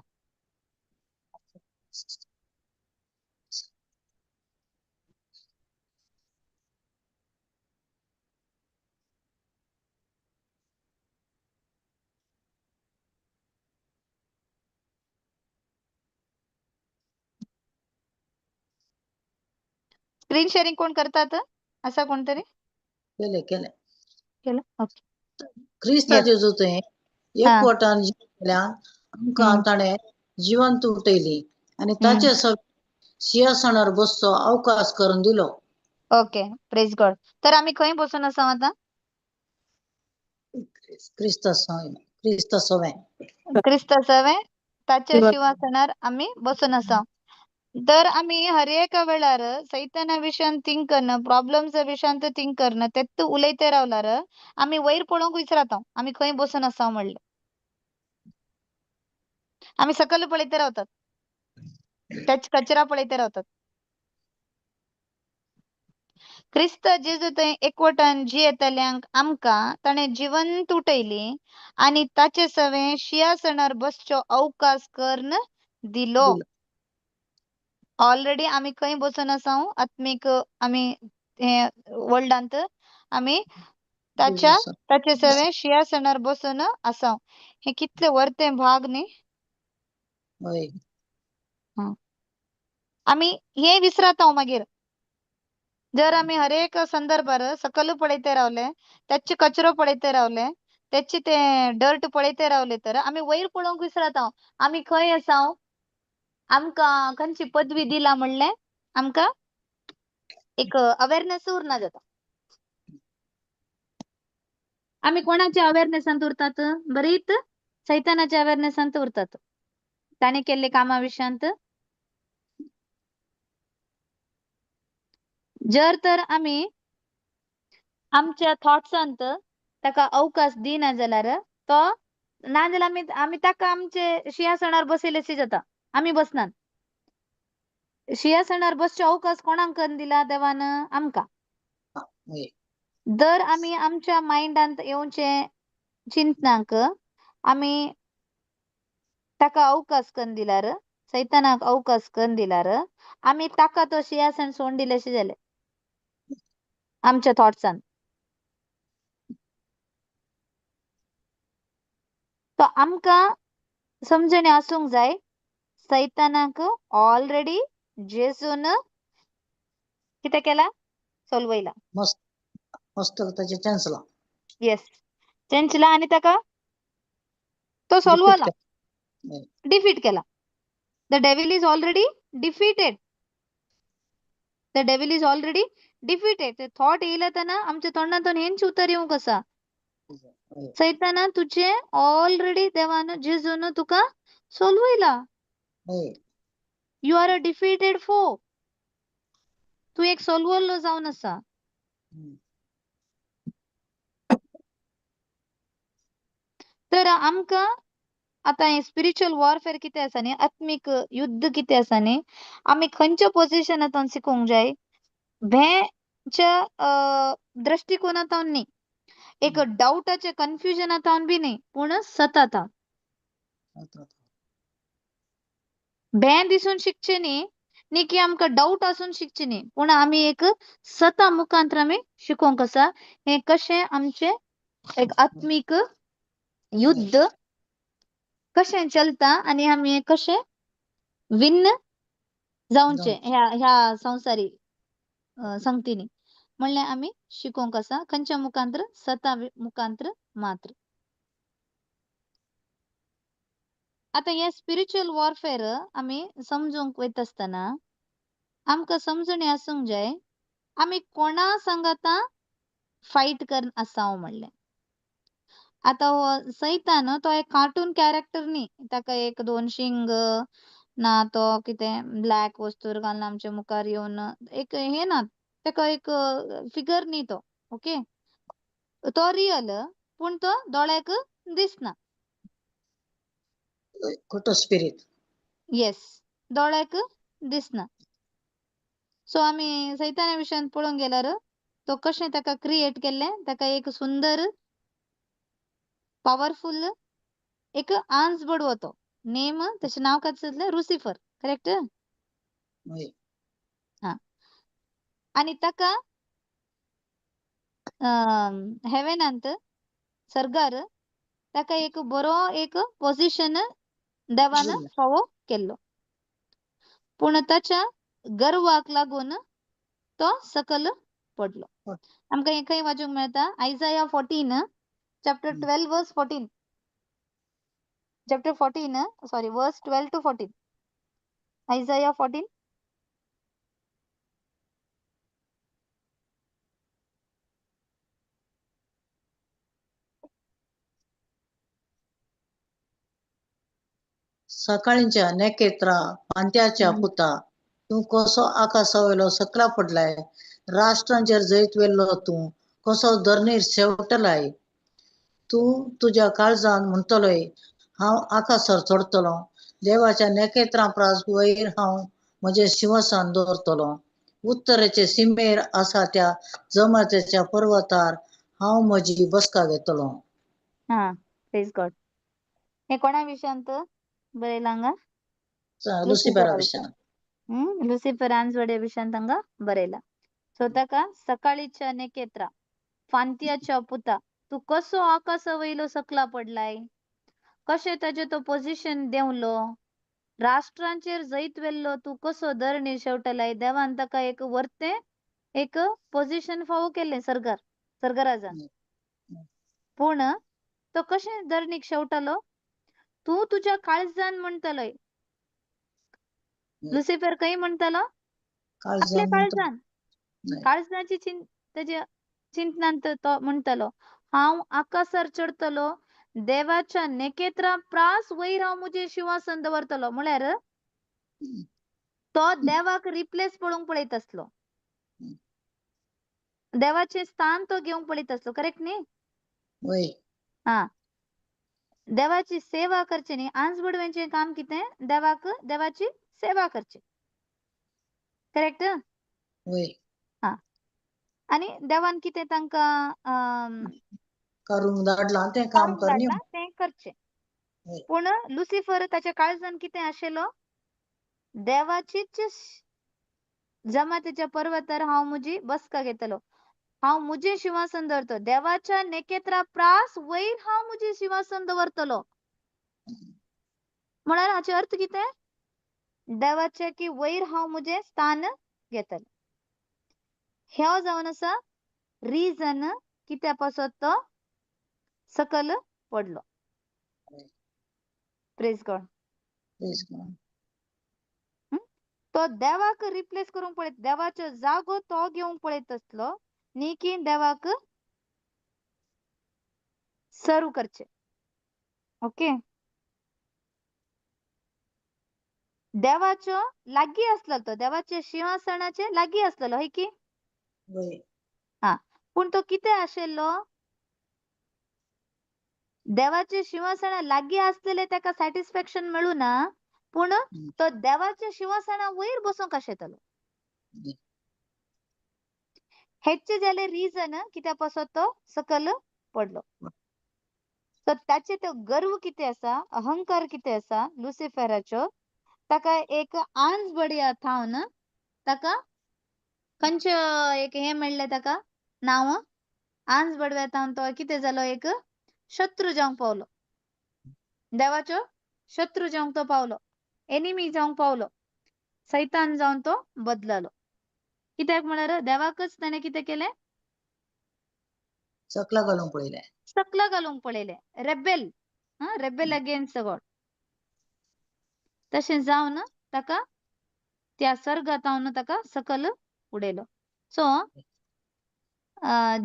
स्क्रीन शेअरिंग कोण करतात? असा कोणतरी? केले केलं ओके क्रिस्ताचे जो ते हा एकवटान केल्यान आमकां हम्म ताणें जिवंत उठयली आनी हम्म ताचे सिंहासनार बसचो अवकाश करून दिलो. Okay praise God. तर आम्ही खंय बसून आसा आता? क्रिस्त सवे क्रिस्त सवे ताच्या शिवासनार आम्ही बसून आसा. तर आम्ही हर एका वेळार सैताना विशयान थिंक करणं, प्रॉब्लेम्स विशयान थिंक करणं, तेत उलयते रावल्यार आम्ही वयर पळोवंक विसरता आम्ही खंय बसून आसा म्हणलें. आम्ही सकयल पळयते रावतात, त्याच कचरा पळयते रावतात. क्रिस्त जेजू थंय एकवटान जियेतल्यांक आमकां ताणें जिवंत उठयली आनी ताचे सवे सिंहासनार बसचो अवकाश करून दिलो. ऑलरेडी आम्ही खंय बसून आसा आत्मीक आम्ही हे वर्ल्डांत आम्ही ताचे सवे सिंहासनार बसून आसा. हे कितले वर्ते भाग न्ही. हय आम्ही हे विसरता मागीर जर आम्ही हर एक संदर्भार सकल पळयते रावले, त्याचे कचरो पळयते रावले, त्याचे ते डर्ट पळयते रावले तर आम्ही वयर पळोवंक विसरता आम्ही खंय आसा. आमकां खंयची पदवी दिला म्हणलें आमकां एक अवेअरनेस उरना जाता. आम्ही कोणाच्या अवेअरनेसांत उरतात? बरीत सैतानाच्या अवेअरनेसांत उरतात. ताणे केल्ले कामा विशयांत. जर तर आम्ही आमच्या थॉट्सांत ताका अवकाश दिना जाल्यार तो नाजाल्यार आम्ही ताका आमचे सिंहासनार बसयलेशी जाता. आम्ही बसनात. सिंहासनार बसचो अवकाश कोणाक करून दिला देवान? आमकां. दर आम्ही आमच्या माइंडांत येवचे चिंतनाक आम्ही ताका अवकाश करून दिल्यार, सैतानाक अवकाश करून दिल्यार आम्ही ताका तो सिंहासन सोडून दिलेशे जाले आमच्या थॉट्सान. तो आमकां समजणे आसूंक जाय सैतानाक ऑलरेडी जेजून कितें केला? सोलवयला. मस्तक ताचे चॅन्सला येस चेंचला आनी ताका तो डिफीट सोलवला, डिफीट केला. The devil is already defeated. The devil is already defeated. ते थॉट येयले तेन्ना आमच्या तोंडांतून हेंच उतर येवंक आसा. सैताना तुझे ऑलरेडी देवान जेजून तुका सोलवयला. यू आर अ डिफीटेड फो. तू एक सोलवल्लो जावन आसा. तर आमकां आता हे स्पिरिच्युअल वॉरफेअर कितें आसा न्ही, आत्मीक युद्ध कितें आसा न्ही, आमी खंयच्या पोझिशनांतल्यान शिकूंक जाय? भयच्या दृश्टिकोनांतल्यान न्ही, एक डाऊटाच्या कन्फ्युजनांतल्यान बी न्ही, पूण सतत भय दिसून शिकचे न्ही की आमकां डाऊट आसून शिकचे न्ही, पूण आमी एक सता मुखांतर आमी शिकोंक आसा. हे कशें आमचे एक आत्मीक युद्ध कशें चलता आनी आमी हे कशें विन्न जावचे ह्या संवसारी संगतींनी म्हणलें आमी शिकोंक आसा. खंयच्या मुखांतर? सता मुखांतर मात्र. आता हे स्पिरिच्युअल वॉरफेअर आमी समजूंक वयता आसतना आमकां समजणे आसूंक जाय आमी कोणा सांगाता फायट करन आसा म्हणलें. आता हो सैतान तो एक कार्टून कॅरेक्टर न्ही. ताका एक दोन शिंग ना तो कितें ब्लॅक वस्तूर घालून आमच्या मुखार येवन एक हे ना ताका एक फिगर न्ही तो. ओके तो रियल पूण तो दोळ्याक दिसना. खोटो स्पिरीट. येस दोळ्याक दिसना. सो आमी सैताना विशयान पळोवंक गेल्यार तो कशें ताका क्रिएट केल्लें, ताका एक सुंदर पॉवरफुल एक आंस बडवो तो. नेम त्याचे नाव काय जातलें? लुसिफर. करेक्ट? हा. आनी ताका हेवेनांत सर्गार ताका एक बरो एक पोझिशन देवान फावो केल्लो. पूण ताच्या गर्वाक लागून तो सकल पडलो. हो. आमकां हे खंय वाचूंक मेळटा? आयझाया 14 chapter 12 verse 14. Chapter 14 sorry verse 12 to 14. Isaiah 14. सकाळींच्या नेकेत्रा पांत्याच्या हम्म. पुता तू कसो आकाशावेलो सकला पडलाय राष्ट्रांचेर जैत वेल्लो तू कसो धरणीर शेवटलाय तू तुझ्या काळजान म्हणतलोय हांव आकाशार चडतलो देवाच्या नेकेत्रां प्रास वयर हांव म्हजें सिंहासन दवरतलो उत्तरेचे सीमेर आसा त्या जमातीच्या पर्वतार हांव म्हजी बसका घेतलो. हा प्रेज गॉड. हे कोणा विशयांत बरयलां हांगा? लुसिफेरा लुसिफरा विशयान. विशयांत. लुसिफरान जोडे विशयांत हांगा बरयला. सो ताका सकाळीच्या नेकेत्रा फांत्याच्या पुता तू कसो आकाशा वयलो सकला पडलाय कशें ताजे तो पोझिशन देवलो राष्ट्रांचेर जैत वेल्लो तू कसो धरणीर शेवटलाय. देवान ताका एक वर्ते एक पोझिशन फावो केलें सर्गराजान. पूण तो कशें धरणीक शेवटलो? तू तुझ्या काळजान म्हणटलय. लुसिफर खंय म्हणटलो? आपल्या काळजान म्हणतो काळजान. नाही. काळजाची ताच्या चिंतनांत तो म्हणटलो हांव आकाशार चडतलो देवाच्या नेकेत्रा प्रास वयर हांव मुजे सिंहासन दवरतलो. म्हळ्यार तो देवाक रिप्लेस पळोवंक पळयत आसलो. देवाचे स्थान तो घेवंक पळयत आसलो. करेक्ट न्ही? वय हा. देवाची सेवा करची न्ही. आंज बडव्यांचें काम कितें? देवाची सेवा करची. करेक्ट? वय हा. आणि देवान कितें तांकां करूंक धाडलां तें काम करूंक करनी. धाडलां तें करचें. वय पूण लुसिफर ताच्या काळजान कितें आशिल्लो? देवाचीच जमातीच्या पर्वतार हांव म्हजी बसका घेतलो. हांव मुजें सिंहासन दवरतलो. देवाच्या नेकेत्रा प्रास वयर हांव मुजें सिंहासन दवरतलो. म्हळ्यार हाचे अर्थ कितें? देवाचे की वयर हांव मुजें स्थान घेतलो. ह्यो जावन आसा रिजन कित्या पासत तो सकल पडलो. Praise God. Praise God. तो देवाक रिप्लेस करूंक पळयत देवाचो जागो तो घेवंक पळयत आसलो न्ही की देवाक सर्व करचे. ओके. देवाचो लागीं आसलो तो देवाच्या सिंहासनाचे लागीं आसलेलो हय की. वय हा. पूण तो कितें आशिल्लो? देवाचे सिंहासना लागीं आसलेले ताका सॅटिस्फॅक्शन मेळूं ना. पूण तो देवाच्या सिंहासना वयर बसूंक आशेतालो. हेचे जाले रिजन कित्या पासत तो सकल पडलो. तर त्याचे तो गर्व किती आसा अहंकार किती आसा लुसिफेराचो ताका एक आंज बडया थावन ताका खंयचे एक हे मेळ्ळें ताका नांव आंज बडव्या थावन तो कितें जालो एक शत्रू जावंक पावलो. देवाचो शत्रू जावंक तो पावलो. एनिमी जावंक पावलो. सैतान जावन तो बदललो. कित्याक म्हळ्यार देवाकच ताणें कितें केलें? सकला घालूंक पळयलें. सकला घालूंक पळयलें. Rebel against God. तशें जावन ताका त्या सर्गातावन ताका सकल उडयलो. सो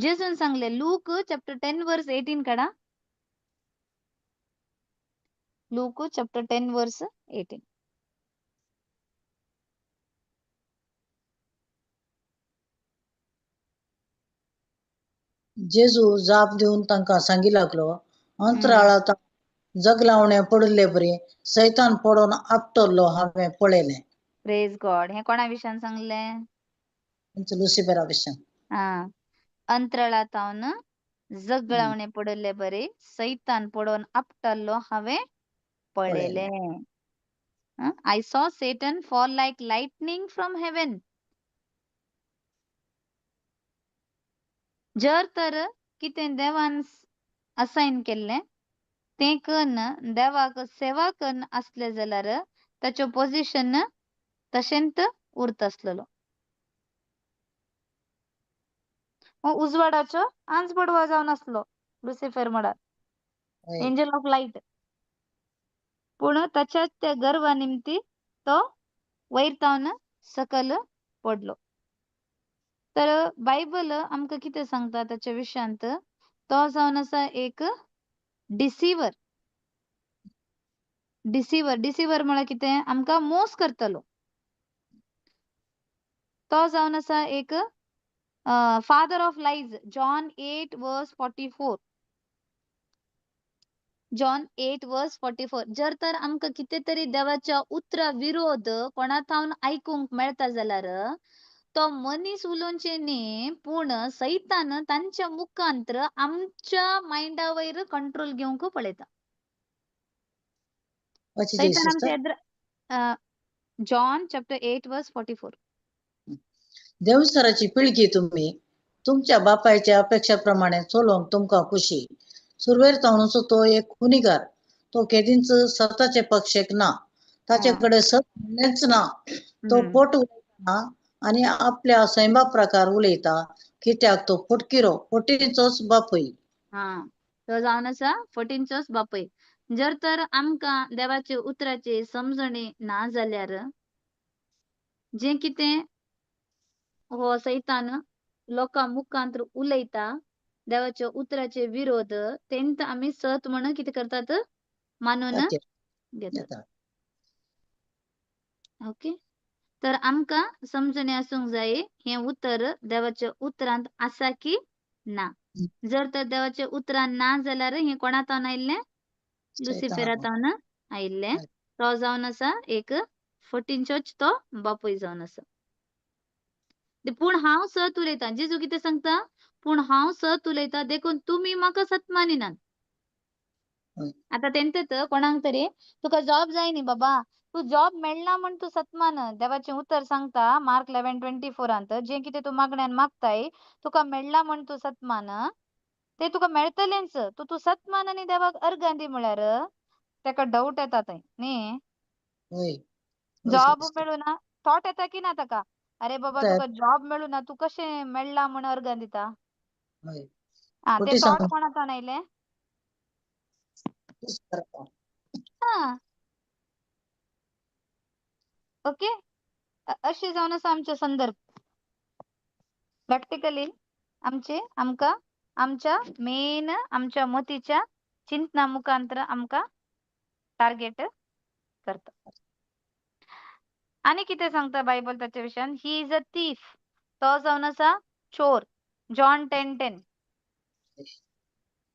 जेजून सांगले लूक चॅप्टर 10 वर्स 18 काढा. लूक चॅप्टर 10 वर्स 18. जेजू जाप दिवन तांकां सांगी लागलो अंतराळांत जगलावणे पडिल्ले बरे सैतान पडोन आपटल्लो हांवें पळयलें. Praise God. हे कोणा विशयान सांगलें? लुसिफेरा विशयान. हा. अंतराळांतावन जगलावणे पडिल्ले बरे सैतान पडोन आपटल्लो हांवें पळयलें. I saw Satan fall like lightning from heaven. जर तर कितें देवान असायन केल्लें तें कन्न देवाक सेवा कन्न आसलें जाल्यार ताचो पोझिशन तशेंच उरत आसलेलो. उजवाडाचं आंच बडवा जावन आसलो लुसिफर म्हळ्यार होय एंजल ऑफ लाईट. पूण ताच्याच त्या गर्वा निमती तो वयर तावन सकल पडलो. तर बायबल आमकां कितें सांगता ताच्या विशयांत, तो जावन आसा एक डिसिवर. डिसिवर म्हळ्यार कितें, आमकां मोस करतलो. तो जावन आसा एक father of lies. John 8:44. John 8:44. जर तर आमकां कितें तरी देवाच्या उतरा विरोध कोणा थावन आयकूंक मेळटा जाल्यार तो मनीस उलोवचें न्ही, पूण सैतान तांच्या मुखांतर आमच्या मायंडा वयर कंट्रोल घेवंक पळयता. वाची सैतान सिस्टर. आमच्या एद्र जॉन चॅप्टर 8:44. देवसराची पिळगी तुम्ही तुमच्या बापायच्या अपेक्षाप्रमाणे चलोवंक तुमकां खुशी. सुरवेर तावनचो तो एक खुनीगार. तो केदींच स्वताचे पक्षेक ना. ताचेकडे सत म्हणलेंच ना. तो पोट उलयतना आणि आपल्या सैमा प्रकार उलयता, कित्याक तो पोटकिरो, पोटीचोच बापूय. तो जावन आसा फटींचोच बापय. जर तर आमकां देवाचे उतराचे समजणे ना जाल्यार जें कितें हो सैतान लोकां मुखांतर उलयता देवाच्या उतराचे विरोध, तेंत आमी सत म्हण कितें करतात, मानून ताचेर घेतात. येता. ओके. तर आमकां समजणे आसूंक जाय हें उतर देवाच्या उतरांत आसा की ना. जर तर देवाच्या उतरांत ना जाल्यार हें कोणा थावन आयिल्लें, लुसिफेरा थावन आयिल्लें. तो जावन आसा एक फटींचोच तो बापूय जावन आसा. पूण हांव सत उलयतां. जेजू कितें सांगता, पूण हांव सत उलयतां देखून तुमी म्हाका सत मानिनात. आतां तेंचेत कोणाक तरी तुका जॉब जाय न्ही बाबा, तू जॉब मेळना म्हण तू सत मान. देवाचें उतर सांगता मार्क 11:24 जें कितें तू मागण्यान मागताय तुका मेळना म्हण तू सत मान, तें तुका मेळटलेंच. तू सत मान आनी देवाक अर्घ दी म्हळ्यार तेका डाऊट येता थंय न्ही. होय जॉब मेळूना थॉट येता की ना ताका, अरे बाबा तर तुका जॉब मेळूना तू कशें मेळ्ळा म्हण अर्घ दिता. होय ते खोटी थॉट सांगून कोणा थावन आयले. तेच करता. हा ओके. अशें जावन आसा आमचे संदर्भ. प्रॅक्टिकली आमकां आमच्या मेन आमच्या मतीच्या चिंतना मुखांतर आमकां टार्गेट करता. आणि कितें सांगता बायबल ताच्या विशयान, ही इज अ थीफ. तो जावन आसा चोर. जॉन 10:10.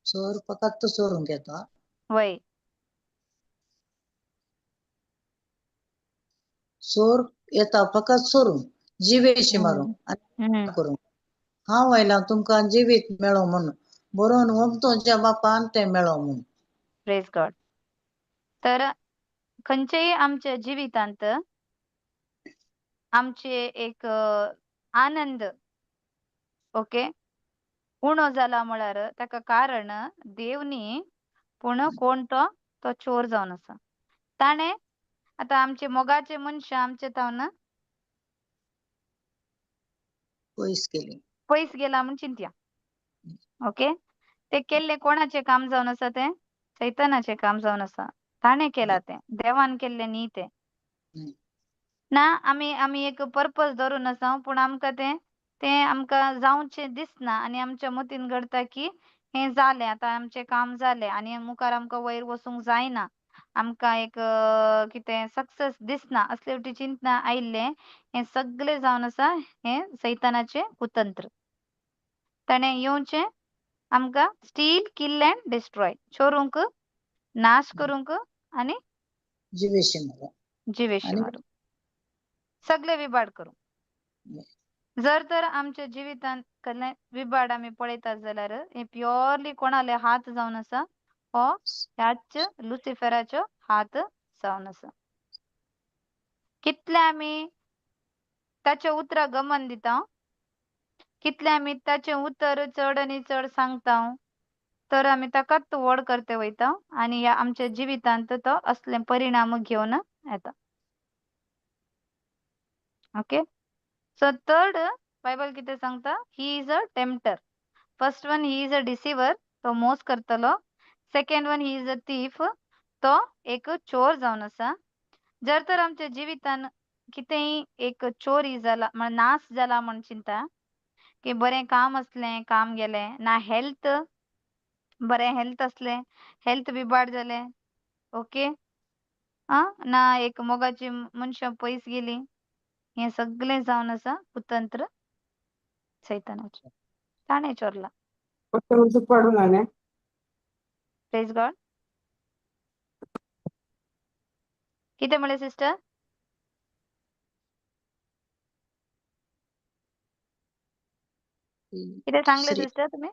चोर फकत चोरून घेता. वय चोर येता फकत चोरून, जिवेशी मारूंक आनी करूंक. हांव आयलां तुमकां जिवीत मेळो म्हूण, बरोवन वगतोच्या बापान तें मेळो म्हूण. Praise God. तर खंयचेय आमच्या जिवितांत आमचे एक आनंद ओके उणो जाला म्हळ्यार ताका कारण देव न्ही, पूण कोण तो चोर जावन आसा. ताणें आतां आमचे मोगाचे मनशां आमचे थावन पयस केली. पयस गेला म्हूण चिंतया. ओके. ते केल्लें कोणाचें काम जावन आसा, तें सैतानाचें काम जावन आसा. ताणें केलां तें, देवान केल्लें न्ही तें. ना आमी एक पर्पज धरून आसा, पूण आमकां तें आमकां जावचें दिसना आनी आमच्या मतीन घडता की हें जालें, आतां आमचें काम जालें आनी मुखार आमकां वयर वचूंक जायना, आमकां एक कितें सक्सेस दिसना, असले चिंतना आयिल्लें हें सगळें जावन आसा हें सैतानाचें कुतंत्र. ताणें येवचें आमकां स्टील, किल एंड डिस्ट्रॉय, चोरूंक, नाश करूंक आनी जिवेशी मारूंक. जिवेशी मारूंक, सगळे विबाड करूंक. जर तर आमच्या जिवितांत कसलें विबाड आमी पळयतात जाल्यार हे प्युअरली कोणाले हात जावन आसा, हो ह्याच लुसिफेराच्यो हात जावन आसा. कितले आमी ताच्या उतराक गमन दिता, कितले आमी ताचें उतर चड आनी चड सांगता, तर आमी ताकाच व्हड करते वयता आनी ह्या आमच्या जिवितांत तो असले परिणाम घेवन येता. ओके. सो थर्ड बायबल कितें सांगता? He is a tempter. First one he is a deceiver, तो मोस करतलो. Second one he is a thief, तो एक चोर जावन आसा. जर तर आमच्या जिवितान कितेंय एक चोरी जाला म्हण नाश जाला म्हण चिंता, की बरें काम असलें काम गेलें, ना हेल्थ बरें हेल्थ असलें हेल्थ बिबाड जालें, ओके. ना एक मोगाची मनशां पयस गेली. हें सगळें जावन आसा कुतंत्र सैतानाचें. ताणें चोरला. కొత్త పడున్నానే प्रेज गॉड. कितें म्हणलें सिस्टर? कितें सांगलें दुसरी सिस्टर तुमी?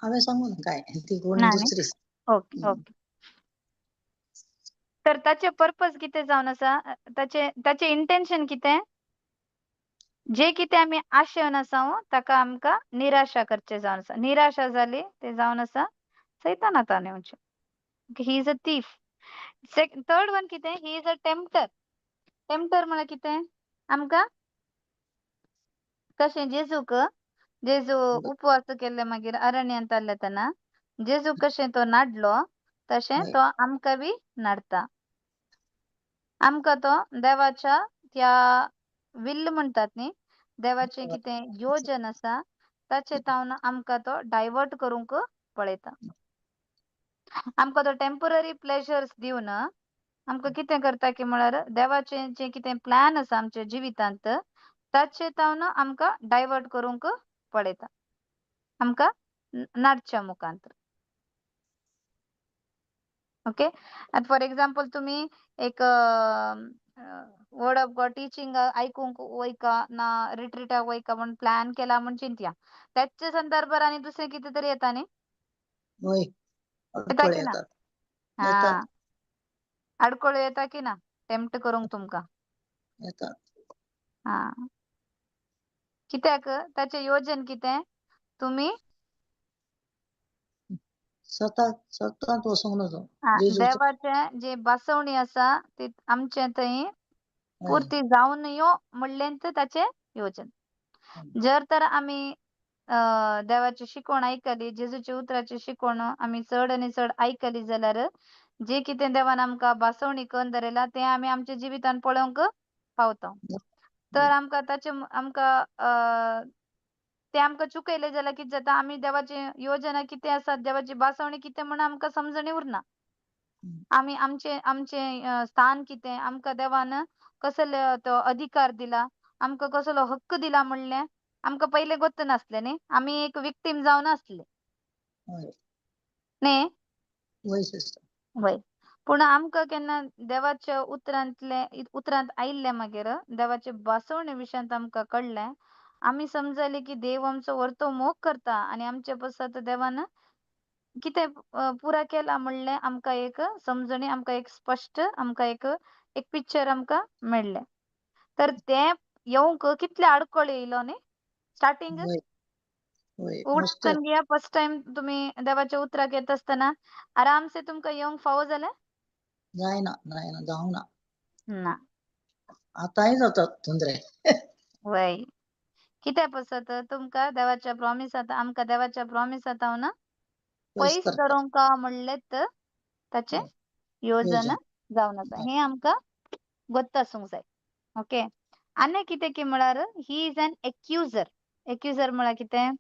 हांवें सांगू ना काय ती कोणी ना न्ही? दुसरी ओके, ओके. तर ताचे पर्पज कितें जावन आसा? ताचे इंटेन्शन कितें? जे कितें आमी आशेन आसा ताका आमकां निराशा करचें जावन आसा. निराशा जाली तें जावन आसा सैतानांत येवचें. He is a thief. Third one कितें? He is a टेम्प्टर. टेम्प्टर म्हळ्यार कितें? आमकां कशें जेजू उपवास केल्ले मागीर अरण्यांत जाल्ले तेन्ना जेजू कशें तो नाडलो तशें होय तो आमकां बी नाडटा. आमकां तो देवाच्या त्या विल्ल म्हणटात न्ही, देवाचें कितें योजन आसा ताचे तावन आमकां तो डायवर्ट करूंक पळयता. आमकां तो टेम्पररी प्लेजर्स दिवन आमकां कितें करता की म्हळ्यार देवाचें जें कितें प्लॅन आसा आमच्या जिवितांत ताचे तावन आमकां डायवर्ट करूंक पळयता. आमकां नाडच्या मुखांतर. ओके. आतां फॉर एग्जांपल तुमी एक वर्ड ऑफ गॉड टीचिंग आयकूंक वयता ना रिट्रीटाक वयता म्हूण प्लॅन केला म्हूण चिंतया. त्याच्या संदर्भात आनी दुसरें कितें तरी येता न्ही? होय येता अडखळ की ना? येतात हां. आडखळ्यो येता की ना टेम्प्ट करूंक तुमकां? येतात हां. कित्याक? ताचें योजन कितें? तुमी सतत वसूंक नजो जेजूचो देवाचें जे बासवणी आसा ती आमचे थंय होय पुर्ती जावन यो म्हणलेंत ताचें योजन. जर तर आमी देवाची शिकवण आयकली, जेजूच्या उतराची शिकवण आमी चड आनी चड आयकली जाल्यार जे कितें देवान आमकां बासवणी करून दवरला तें आमी आमच्या जिवितांत पळोवंक पावता. तर आमकां तें आमकां चुकयलें जाल्यार कितें जाता? आमी देवाची योजना कितें आसा, देवाची बासवणी कितें म्हण आमकां समजणी उरना. आमी आमचें स्थान कितें, आमकां देवान कसलो तो अधिकार दिला, आमकां कसलो हक्क दिला म्हणलें आमकां पयलें गोत्त नासलें न्ही. आमी एक विक्टीम जावन आसले होय न्ही? होय सिस्टर वय. पूण आमकां केन्ना देवाच्या उतरांत आयिल्ले मागीर देवाचे बासवणे विशयांत आमकां कळ्ळें. आमी समजली की देव आमचो व्हरतो मोग करता आनी आमचे पसत देवान कितें पुरा केला म्हणलें आमकां एक समजणी, आमकां एक स्पश्ट आमकां एक पिक्चर आमकां मेळ्ळें. तर तें येवंक कितले आडखळ येयलो न्ही स्टार्टींग. होय होय उगडास मस्त करून घेया फर्स्ट टाइम तुमी देवाच्या उतराक येता आसतना आरामसे तुमकां येवंक फावो जालें? जायना जावना ना. आतांय जातात तोंदरे वय. कित्या पसत तुमकां देवाच्या प्रॉमिसांत आमकां देवाच्या प्रॉमिसांत ना पयस पयस करतात धरूंक म्हणलेंत ताचें योजन योजन जावन आसा. हें आमकां गोत्त आसूंक जाय. ओके. आनी कितें की म्हळ्यार ही इज एन एक्युजर. एक्युजर म्हळ्यार कितें?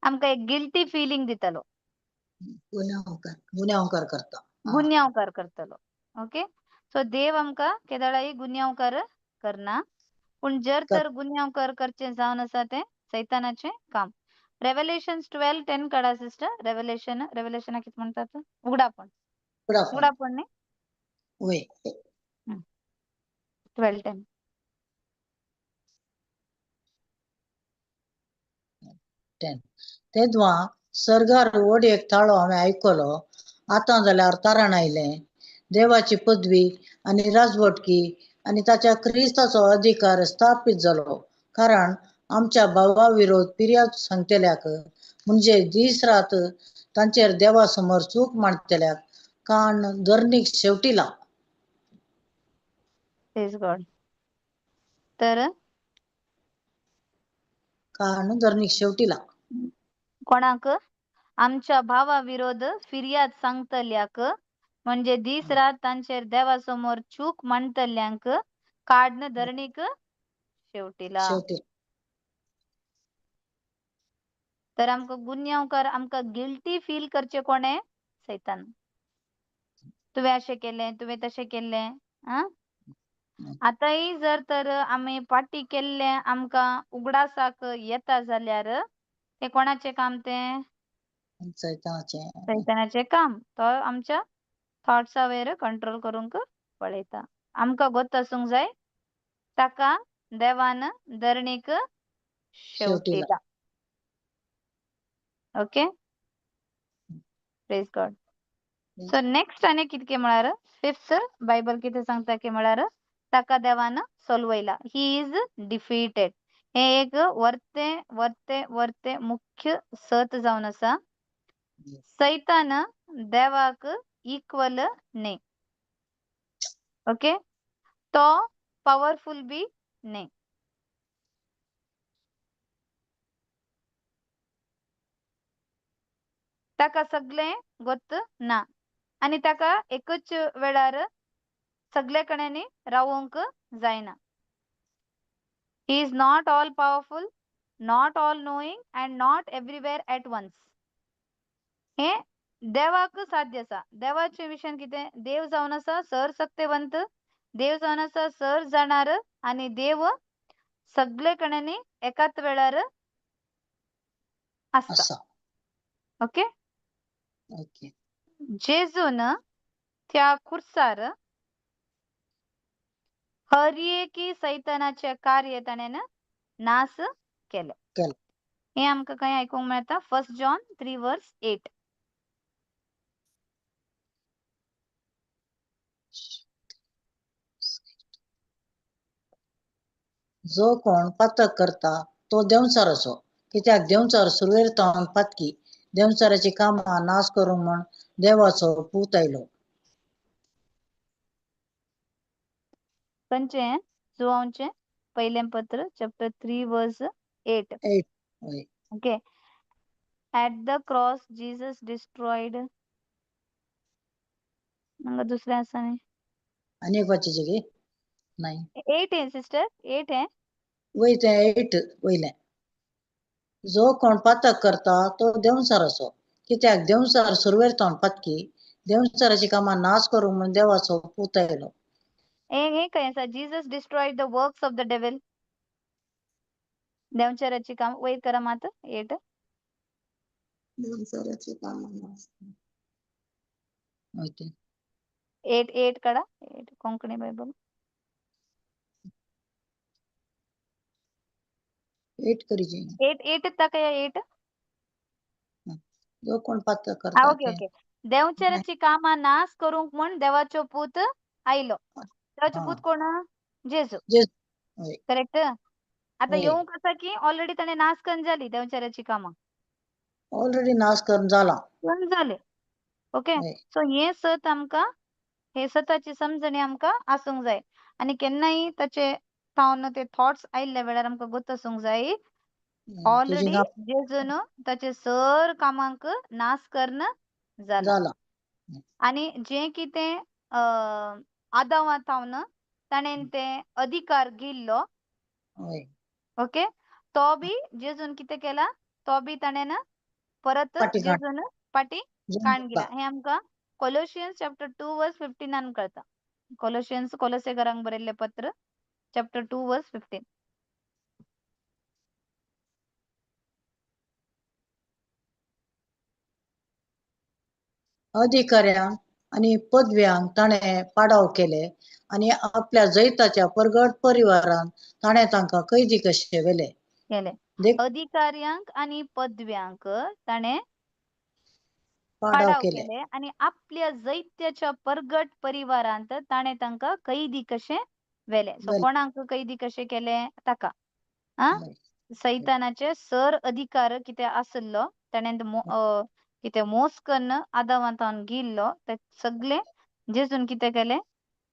आमकां एक गिल्टी फिलींग दितलो. गुन्यांवकार करता गुन्यांवकार करतलो. ओके. सो देव आमकां केदळाही गुन्यांवकार करना. पूण जर तर गुन्यांवकार करचें जावन आसा तें सैतानाचें काम. रेव्हलेशन्स 12:10 काडा सिस्टर. रेव्हलेशनाक कितें म्हणटात? उगडापण. फुडाफाट उगडापण न्ही? होय 12:10. तेदवा सर्गार व्हड एक थाळो हांवें आयकलो. आतां जाल्यार तारण आयलें. देवाची पदवी आनी राजवटकी आनी ताच्या क्रिस्ताचो अधिकार स्थापीत जालो. कारण आमच्या भावा विरोध फिर्याद सांगतल्याक म्हणजे दीस रात तांचेर देवा समोर चूक मांडटल्याक कारण धरणीक शेवटिला. Praise God. तर कारण धरणीक शेवटीला कोणाक आमच्या भावा विरोध फिर्याद सांगतल्याक म्हणजे दीस रात तांचेर देवासमोर चूक म्हणतल्यांक काढणं धरणीक शेवटीला. शेवटी तर आमका गुन्यांवकार आमका गिल्टी फील करचे कोणे? सैतान. तुवे असे केले, तुवे तसे केले. हा आताही जर तर आम्ही पाटी केल्ले आमका उगडासाक येता जाल्यार ते कोणाचे काम ते? सैतानाचे सैतानाचे काम. तो आमच्या थॉट्सा वयर कंट्रोल करूंक पळयता. आमका गोत असूंक जाय ताका देवान धरणीक शेवटीला शेवटीला. Okay, praise God. So next आनी कितके म्हळ्यार फिफ्थ बायबल कितें सांगता की म्हळ्यार ताका देवान सोलवयला. He is defeated. हे एक वर्ते वर्ते वर्ते मुख्य सत जावन आसा. सैतान देवाक इक्वल न्ही. ओके, तो पॉवरफुल बी न्ही. ताका सगळें गोत ना आनी ताका एकच वेळार सगळे कडेनी रावूंक जायना. He is not all powerful, not all knowing and not everywhere at once. हे देवाक साध्य आसा. देवाचे मिशन कितें? देव जावन आसा सर्वशक्तिवंत, देव जावन आसा सर्व जाणार आनी देव सगळे कडेनी एकाच वेळार आसता. असा. Okay, okay. जेजून त्या खुर्सार हर एकी सैतानाचे कार्य ताणेन नाश केले. केलं. हे आमकां खंय आयकूंक मेळटा? 1 जॉन 3:8. जो कोण पातक करता तो देंवचार असो, कित्याक देंवचार सुरवेर तावन पातकी देंवचाराची कामां नाश करूंक म्हण देवाचो पूत आयलो. खंयचे? जुवांवचे पयलें पत्र चॅप्टर 3:8. 8. होय. Okay. At the cross Jesus destroyed. मंग दुसरें आसा न्ही? आनी एक वाचीचे गे? नाही. 8 आहे सिस्टर, 8 आहे. वय ते 8 वयलें. जो कोण पातक करता तो देंवचार असो, कित्याक देंवचार सुरवेर तावन पातकी देंवचाराची कामां नाश करूंक म्हण देवाचो पूत आयलो. हे काय आसा? Jesus destroyed the works of the devil. देवचाराची काम वयर करा मात 8. देंवचाराची कामां नाश होय ते 8 काढा. 8 कोंकणी बायबल. 8 करीचे. 8 ताका या 8. जो कोण पातक करता ओके ते ओके. देवचाराची कामां नाश करूंक म्हण देवाचो पूत आयलो. देवाचो पूत कोण? जेजू. जे होय. करेक्ट. आता होय. येऊंक आसा की ऑलरेडी ताणे नाश करून जाली देवचाराची कामां. ऑलरेडी नाश करून जाला. करून जाले. ओके. होय. सो हे सत आमकां हे सताची समजणी आमकां आसूंक जाय आनी केन्नाय ताचे तावन ते थॉट्स आयिल्ल्या वेळार आमकां गोत आसूंक जाय तुजी ऑलरेडी जेजून ताचे सर कामांक नाश करून जाला. जाला. आनी जे कितें आदामां थावन ताणेन ते अधिकार घेयल्लो. होय. ओके. तो बी जेजून कितें केला? तो बी ताणेन परत पाटी काढ. जेजून पाटी काडून गेला. हे आमकां कोलोशियन्स चॅप्टर 2:15 कळटा. कोलोशियन्स कोलोसेकरांक बरयल्लें पत्र चॅप्टर 2:15. अधिकाऱ्यांक आणि पदव्यांक ताणें पाडाव केले आनी आपल्या जैताच्या परगट परिवारान ताणें तांकां कैदी कशे व्हेले. केले. देख अधिकाऱ्यांक आणि पदव्यांक ताणें पाडाव पाडाव केले. केले आणि आपल्या जैत्याच्या परगट परिवारांत ताणें तांकां कैदी कशे व्हेले. सो व्हेले. कोणाक कैदी कशे केले? ताका. आ होय. सैतानाचे सर अधिकार कितें आसलो ताणें कितें मोस कन्न आदामांतान घेयल्लो ते सगळे जेजून कितें केले?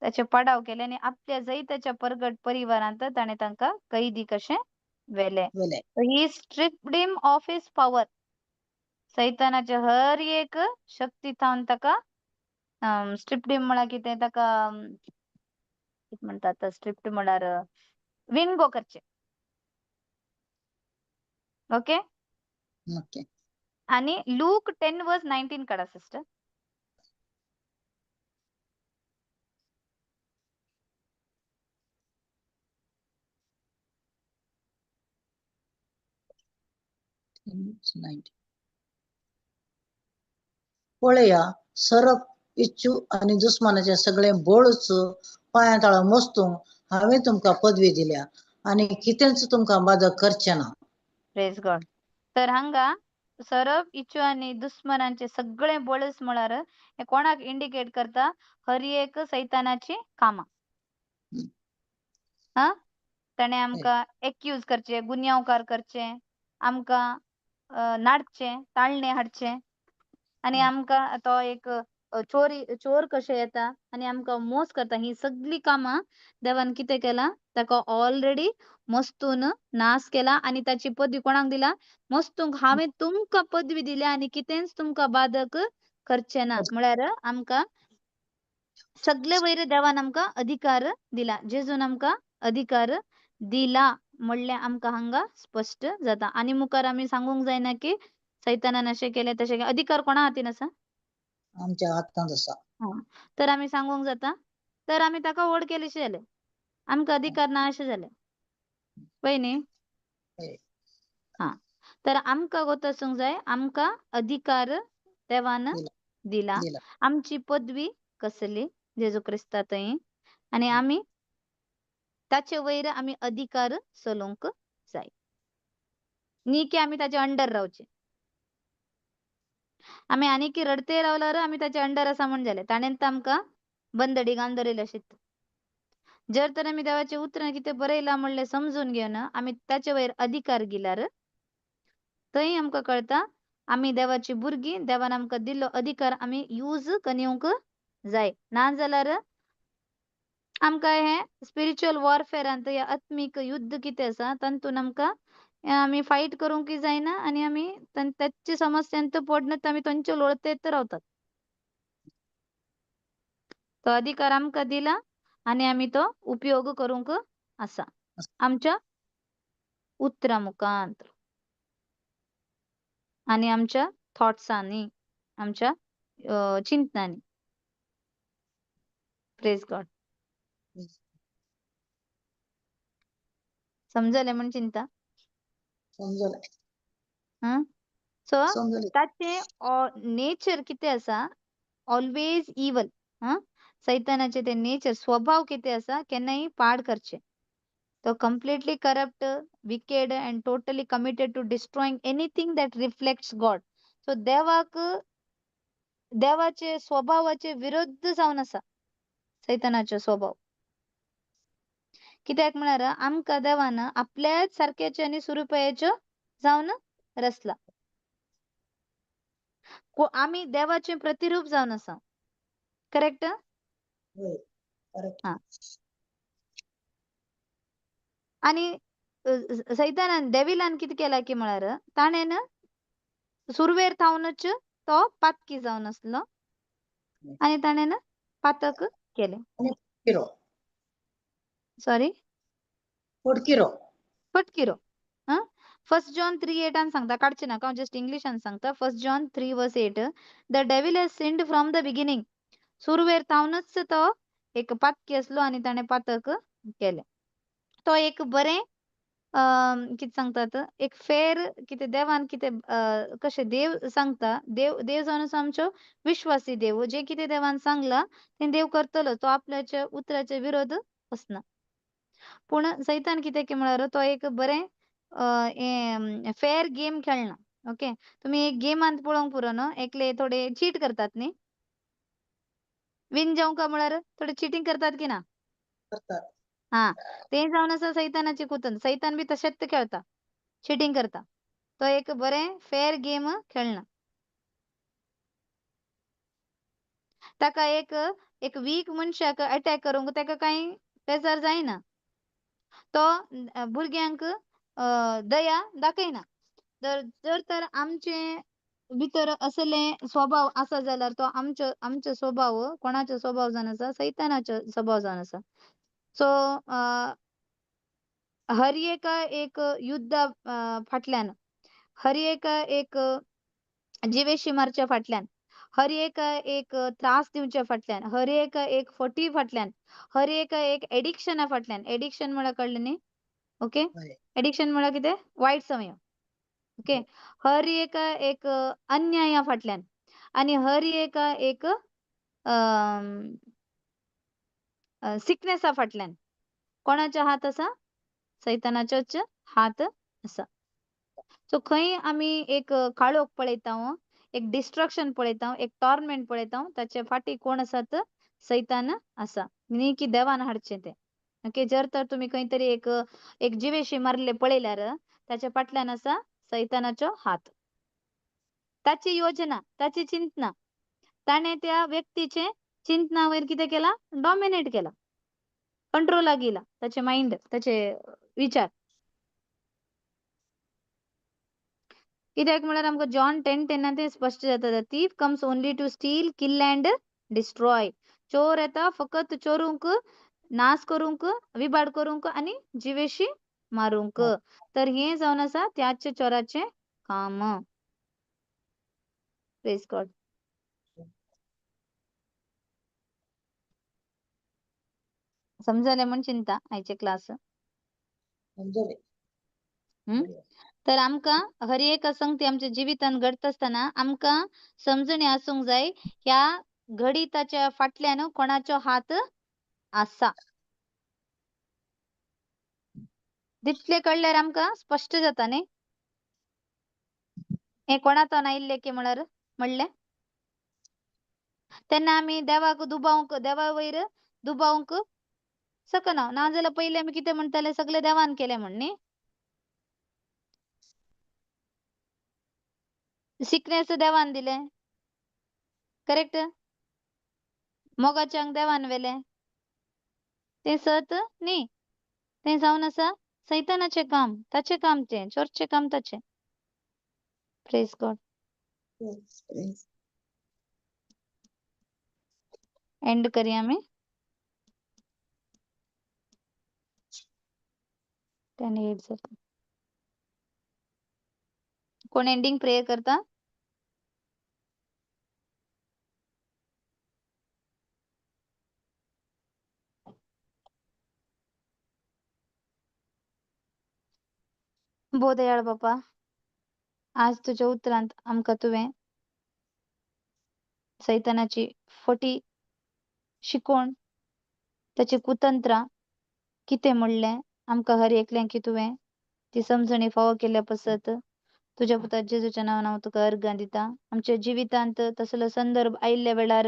त्याचे पडाव केले आणि आपल्या जैताच्या परगट परिवारांत ताणे तांकां कैदी कशें व्हेले. वेले ही stripped him of his power. सैतानाचे हर एक शक्ती थावन ताका stripped him म्हळ्यार कितें ताका कितें म्हणटात stripped म्हळ्यार विंगो करचे. ओके. ओके. आणि लूक 10:19 काढा सिस्टर. पळया सरप इच्छू आणि दुस्मानाचे सगळे बोळच पांया मोस्तूंक हांवें तुमकां पदवी दिल्या आणि कितेंच तुमकां बाधक करचें ना. Praise God. तर हांगा सरप इच्छू आणि दुश्मनांचे सगळे बळस म्हळ्यार हे कोणाक इंडिकेट करता? हर एक सैतानाची कामां. हा ताणे आमकां एक्यूज करचे, गुन्यांवकार करचे, आमकां नाडचे, ताळणे हाडचे आणि आमकां तो एक चोर कशे येता आणि आमकां मोस करता. ही सगळी कामां देवान कितें केला? ताका ऑलरेडी मस्तून नाश केला आणि ताची पदवी कोणाक दिला? मस्तूंक हांवें तुमकां पदवी दिल्या आणि कितेंच तुमकां बाधक करचे ना. म्हळ्यार आमकां सगळे वयर देवान आमकां अधिकार दिला. जेजून आमकां अधिकार दिला म्हणल्यार आमकां हांगा स्पश्ट जाता. आणि मुखार आमी सांगूंक जायना की सैतानान अशें केलें तशें केलें. अधिकार कोणा हातीन आसा? आमच्या हातांत आसा. तर आमी सांगूंक जाता तर आमी ताका वोट केलीशे जाले. आमकां अधिकार ना अशें जालें. पळय न्ही. तर आमकां गोत आसूंक जाय आमकां अधिकार देवान दिला. आमची पदवी कसली जेजू क्रिस्ता थंय आणि आमी ताचे वयर आमी अधिकार चलोवंक जाय. न्ही की आमी ताचे अंडर रावचे. आमी आनीक रडते रावल्यार आमी ताचे अंडर आसा म्हण जालें. ताणेन तर आमकां बंदडी घालून दवरिल्ली अशीच. जर तर आमी देवाचें उतरां कितें बरयलां म्हणलें समजून घेवन आमी ताचे वयर अधिकार दिल्यार थंय आमकां कळटा आमी देवाची भुरगीं, देवान आमकां दिल्लो अधिकार आमी यूज करूंक जाय. नाजाल्यार आमकां हे स्पिरिच्युअल वॉरफेअरांत या आत्मीक युद्ध कितें आसा तातूंत आमकां आमी फायट करूंकय जायना आणि आमी तांचे समस्यांत पडनत आमी तांचे लोळतेत रावतात. तो अधिकार आमकां दिला आणि आमी तो उपयोग करूंक आसा आमच्या उतरां मुखांत आणि आमच्या थॉट्सांनी, आमच्या चिंतनांनी. Praise God. समजलें म्हण चिंता? समजलें. सो समजलें. ताचे नेचर कितें आसा? ऑलवेज इवल. सैतानाचे ते नेचर स्वभाव कितें आसा? केन्नाय पाड करचे. तो completely corrupt, wicked and totally committed to destroying anything that reflects God. So देवाचे स्वभावाचे विरुद्ध जावन आसा सैतानाचो स्वभाव. कित्याक म्हळ्यार आमकां देवान आपल्याच सारक्याचे आनी सुरूपयाच्यो जावन रचला. आमी देवाचे प्रतिरूप जावन आसा. करेक्ट? आणि सैतानान डेविलान कितें केला की म्हळ्यार ताणेन सुरवेर थावनच तो पातकी जावन आसलो आणि ताणेन पातक केले. सॉरी फटकिरो. फर्स्ट जॉन 3:8 सांगता. काडचे नाका, हांव जस्ट इंग्लिशान सांगता. First John 3:8 the devil has sinned from the beginning. सुरवेर थावनच तो एक पातकी आसलो आणि ताणें पातक केले. तो एक बरें कितें सांगतात एक फेर कितें देवान कितें कशें देव सांगता. देव जावन आसा आमचो विश्वासी देव. जे कितें देवान सांगला तें देव करतलो. तो आपल्याच्या उतराचे विरोध वचना. पूण सैतान कितें की म्हळ्यार तो एक बरें फेर गेम खेळना. ओके. तुमी एक गेमांत पळोवंक पुरो न्हू एकले थोडे चीट करतात न्ही. विन जावंक म्हळ्यार थोडे चिटींग करतात की ना? ते जावन आसा सैतानाची कुतन. सैतान बी तशेंच खेळता. चिटींग करता. तो एक बरें फेर गेम खेळना. ताका एक वीक मनशाक अटॅक करूंक ताका कांय बेजार जायना. तो भुरग्यांक दया दाखयना. जर तर आमचे भितर असले स्वभाव आसा जाल्यार तो आमचो स्वभाव कोणाचो स्वभाव जावन आसा? सैतानाचो स्वभाव जावन आसा. सो हर एक युद्धा फाटल्यान, हर एक जिवेशी मारच्या फाटल्यान, हर एक त्रास दिवच्या फाटल्यान, हर एक फटी फाटल्यान, हर एक एडिक्शना फाटल्यान. एडिक्शन म्हळ्यार कळ्ळें न्ही? ओके. हय. एडिक्शन म्हळ्यार कितें? वायट संवय. ओके. हर एक अन्याया फाटल्यान आणि हर एक सिकनेसा फाटल्यान कोणाचो हात आसा? सैतानाचोच हात आसा. सो खंय आमी एक काळोख पळयता, एक डिस्ट्रक्शन पळयता, एक टॉर्मेंट पळयता, ताचे फाटी कोण आसात? सैतान आसा. न्ही की देवान हाडचें तें. ओके. जर तर तुमी खंय तरी एक जिवेशी मारले पळयल्यार ताच्या फाटल्यान आसा सैतानाचो हात. ताची योजना, ताची चिंतना, ताणे त्या व्यक्तीचे चिंतना वयर कितें केला? डॉमिनेट केला. कंट्रोलाक गेला ताचे माइंड, ताचे विचार. कित्याक म्हळ्यार आमकां जॉन 10:10 ते स्पश्ट जाता, the thief comes only to steal, kill and destroy. चोर येता फकत चोरूंक, नाश करूंक, विबाड करूंक आणि जिवेशी मारूंक. तर हे जावन आसा त्याच चोराचे काम. Praise God. समजले म्हण चिंता आयचे क्लास. समजले. तर आमकां हर एक संगती आमच्या जिवितान घडत असताना आमकां समजणे आसूंक जाय ह्या घडीताच्या फाटल्यान कोणाचो हात आसा. तितले कळल्यार आमकां स्पश्ट जाता न्ही. हे कोणातोन आयिल्ले की म्हणलें तेन्ना आमी देवाक दुबावंक, देवा वयर दुबावंक शकना. नाजाल्यार पयलीं आमी कितें म्हणटाले? सगळें देवान केलें म्हण न्ही. सिकनेस देवान दिलें. करेक्ट. मोगाच्यांक देवान व्हेलें. तें सत न्ही. तें जावन आसा सैतानाचें काम. ताचें काम तें. चोरचें काम ताचें. Praise God. एंड करूया आमी. 10:08 जालें. कोण एंडिंग प्रेयर करता? बोदयाळ बापा, आज तुझ्या उतरांत आमकां तुवें सैतानाची फटी शिकोवन ताची कुतंत्रां कितें म्हणलें आमकां हर एकल्याक की तुवें ती समजणी फावो केल्या पसत तुझ्या पुता जेजूच्या नांवान हांव तुका अर्गां दिता. आमच्या जिवितांत तसलो संदर्भ आयिल्ल्या वेळार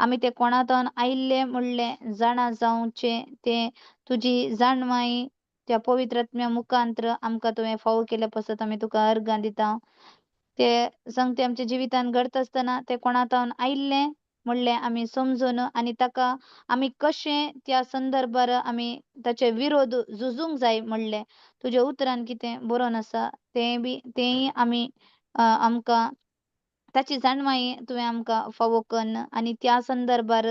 आमी ते कोणातोन आयिल्ले म्हणलें जाणा जावचे ते तुजी जाणवाई त्या पवित्र आत्म्या मुखांत्र आमकां तुवें फावो केल्या पसत आमी तुका अर्गां दिता. ते संगती आमच्या जिवितान घडत आसतना ते कोणातोन आयिल्ले म्हणलें आमी समजून आनी ताका आमी कशें त्या संदर्भार आमी ताचे विरोध झुजूंक जाय म्हणलें तुज्या उतरान कितें बरोवन आसा तेंय आमी आमकां ताची जाणवाई तुवें आमकां फावो कन्न आनी त्या संदर्भार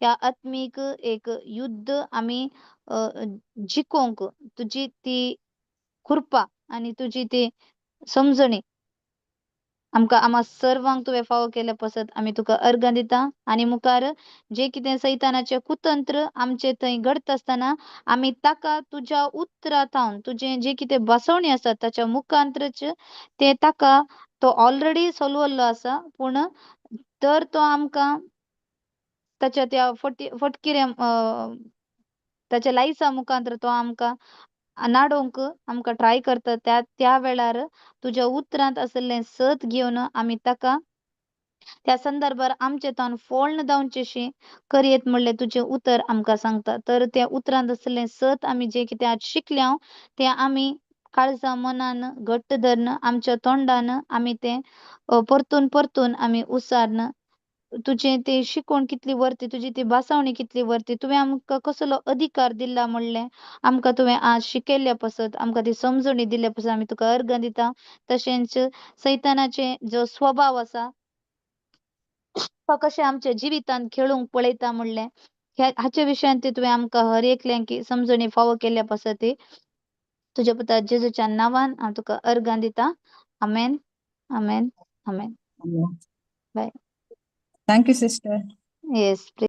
ह्या आत्मीक एक युद्ध आमी जिखोवंक तुजी ती कृपा आनी तुजी ती समजणी आमकां आम्हा सर्वांक तुवें फावो केल्या पसत आमी तुका अर्गां दिता. आनी मुखार जे कितें सैतानाचे कुतंत्र आमचे थंय घडत आसतना आमी ताका तुज्या उतरांत तुजें जे कितें बसवणी आसा ताच्या मुखांत्रच ते ताका तो ऑलरेडी सोलवल्लो आसा. पूण तर तो आमकां ताच्या त्या फटकिऱ्या ताच्या लायसा मुखांत्र तो आमकां नाडोवंक आमकां ट्राय करता. त्या वेळार तुज्या उतरांत आसलें सत घेवन आमी ताका त्या संदर्भार आमचे तोंड फोळ्ण जावचेशी करयेत म्हणलें तुजें उतर आमकां सांगता. तर त्या उतरांत आसलें सत आमी जें कितें आज शिकल्या तें आमी काळजां मनान घट्ट धरन आमच्या तोंडान आमी तें परतून परतून आमी उसारन तुझे ते शिकवण कितली वरती, तुझी ती भासावणी कितली वरती, तुवें आमकां कसलो अधिकार दिला म्हणलें. आमकां तुवें आज शिकयल्या पासत, आमकां ती समजणी दिल्या पासत आमी तुका अर्घ दिता. तशेंच सैतानाचे जो स्वभाव आसा तो कशें आमच्या जिवितांत खेळूंक पळयता म्हणलें. हाचे विशयान ते तुवें आमकां हर एकल्यांक समजणी फावो केल्या पासत ते तुज्या पुता जेजूच्या नांवान हांव तुका अर्घां दिता. Amen, amen, amen. Bye. Thank you, sister. Yes.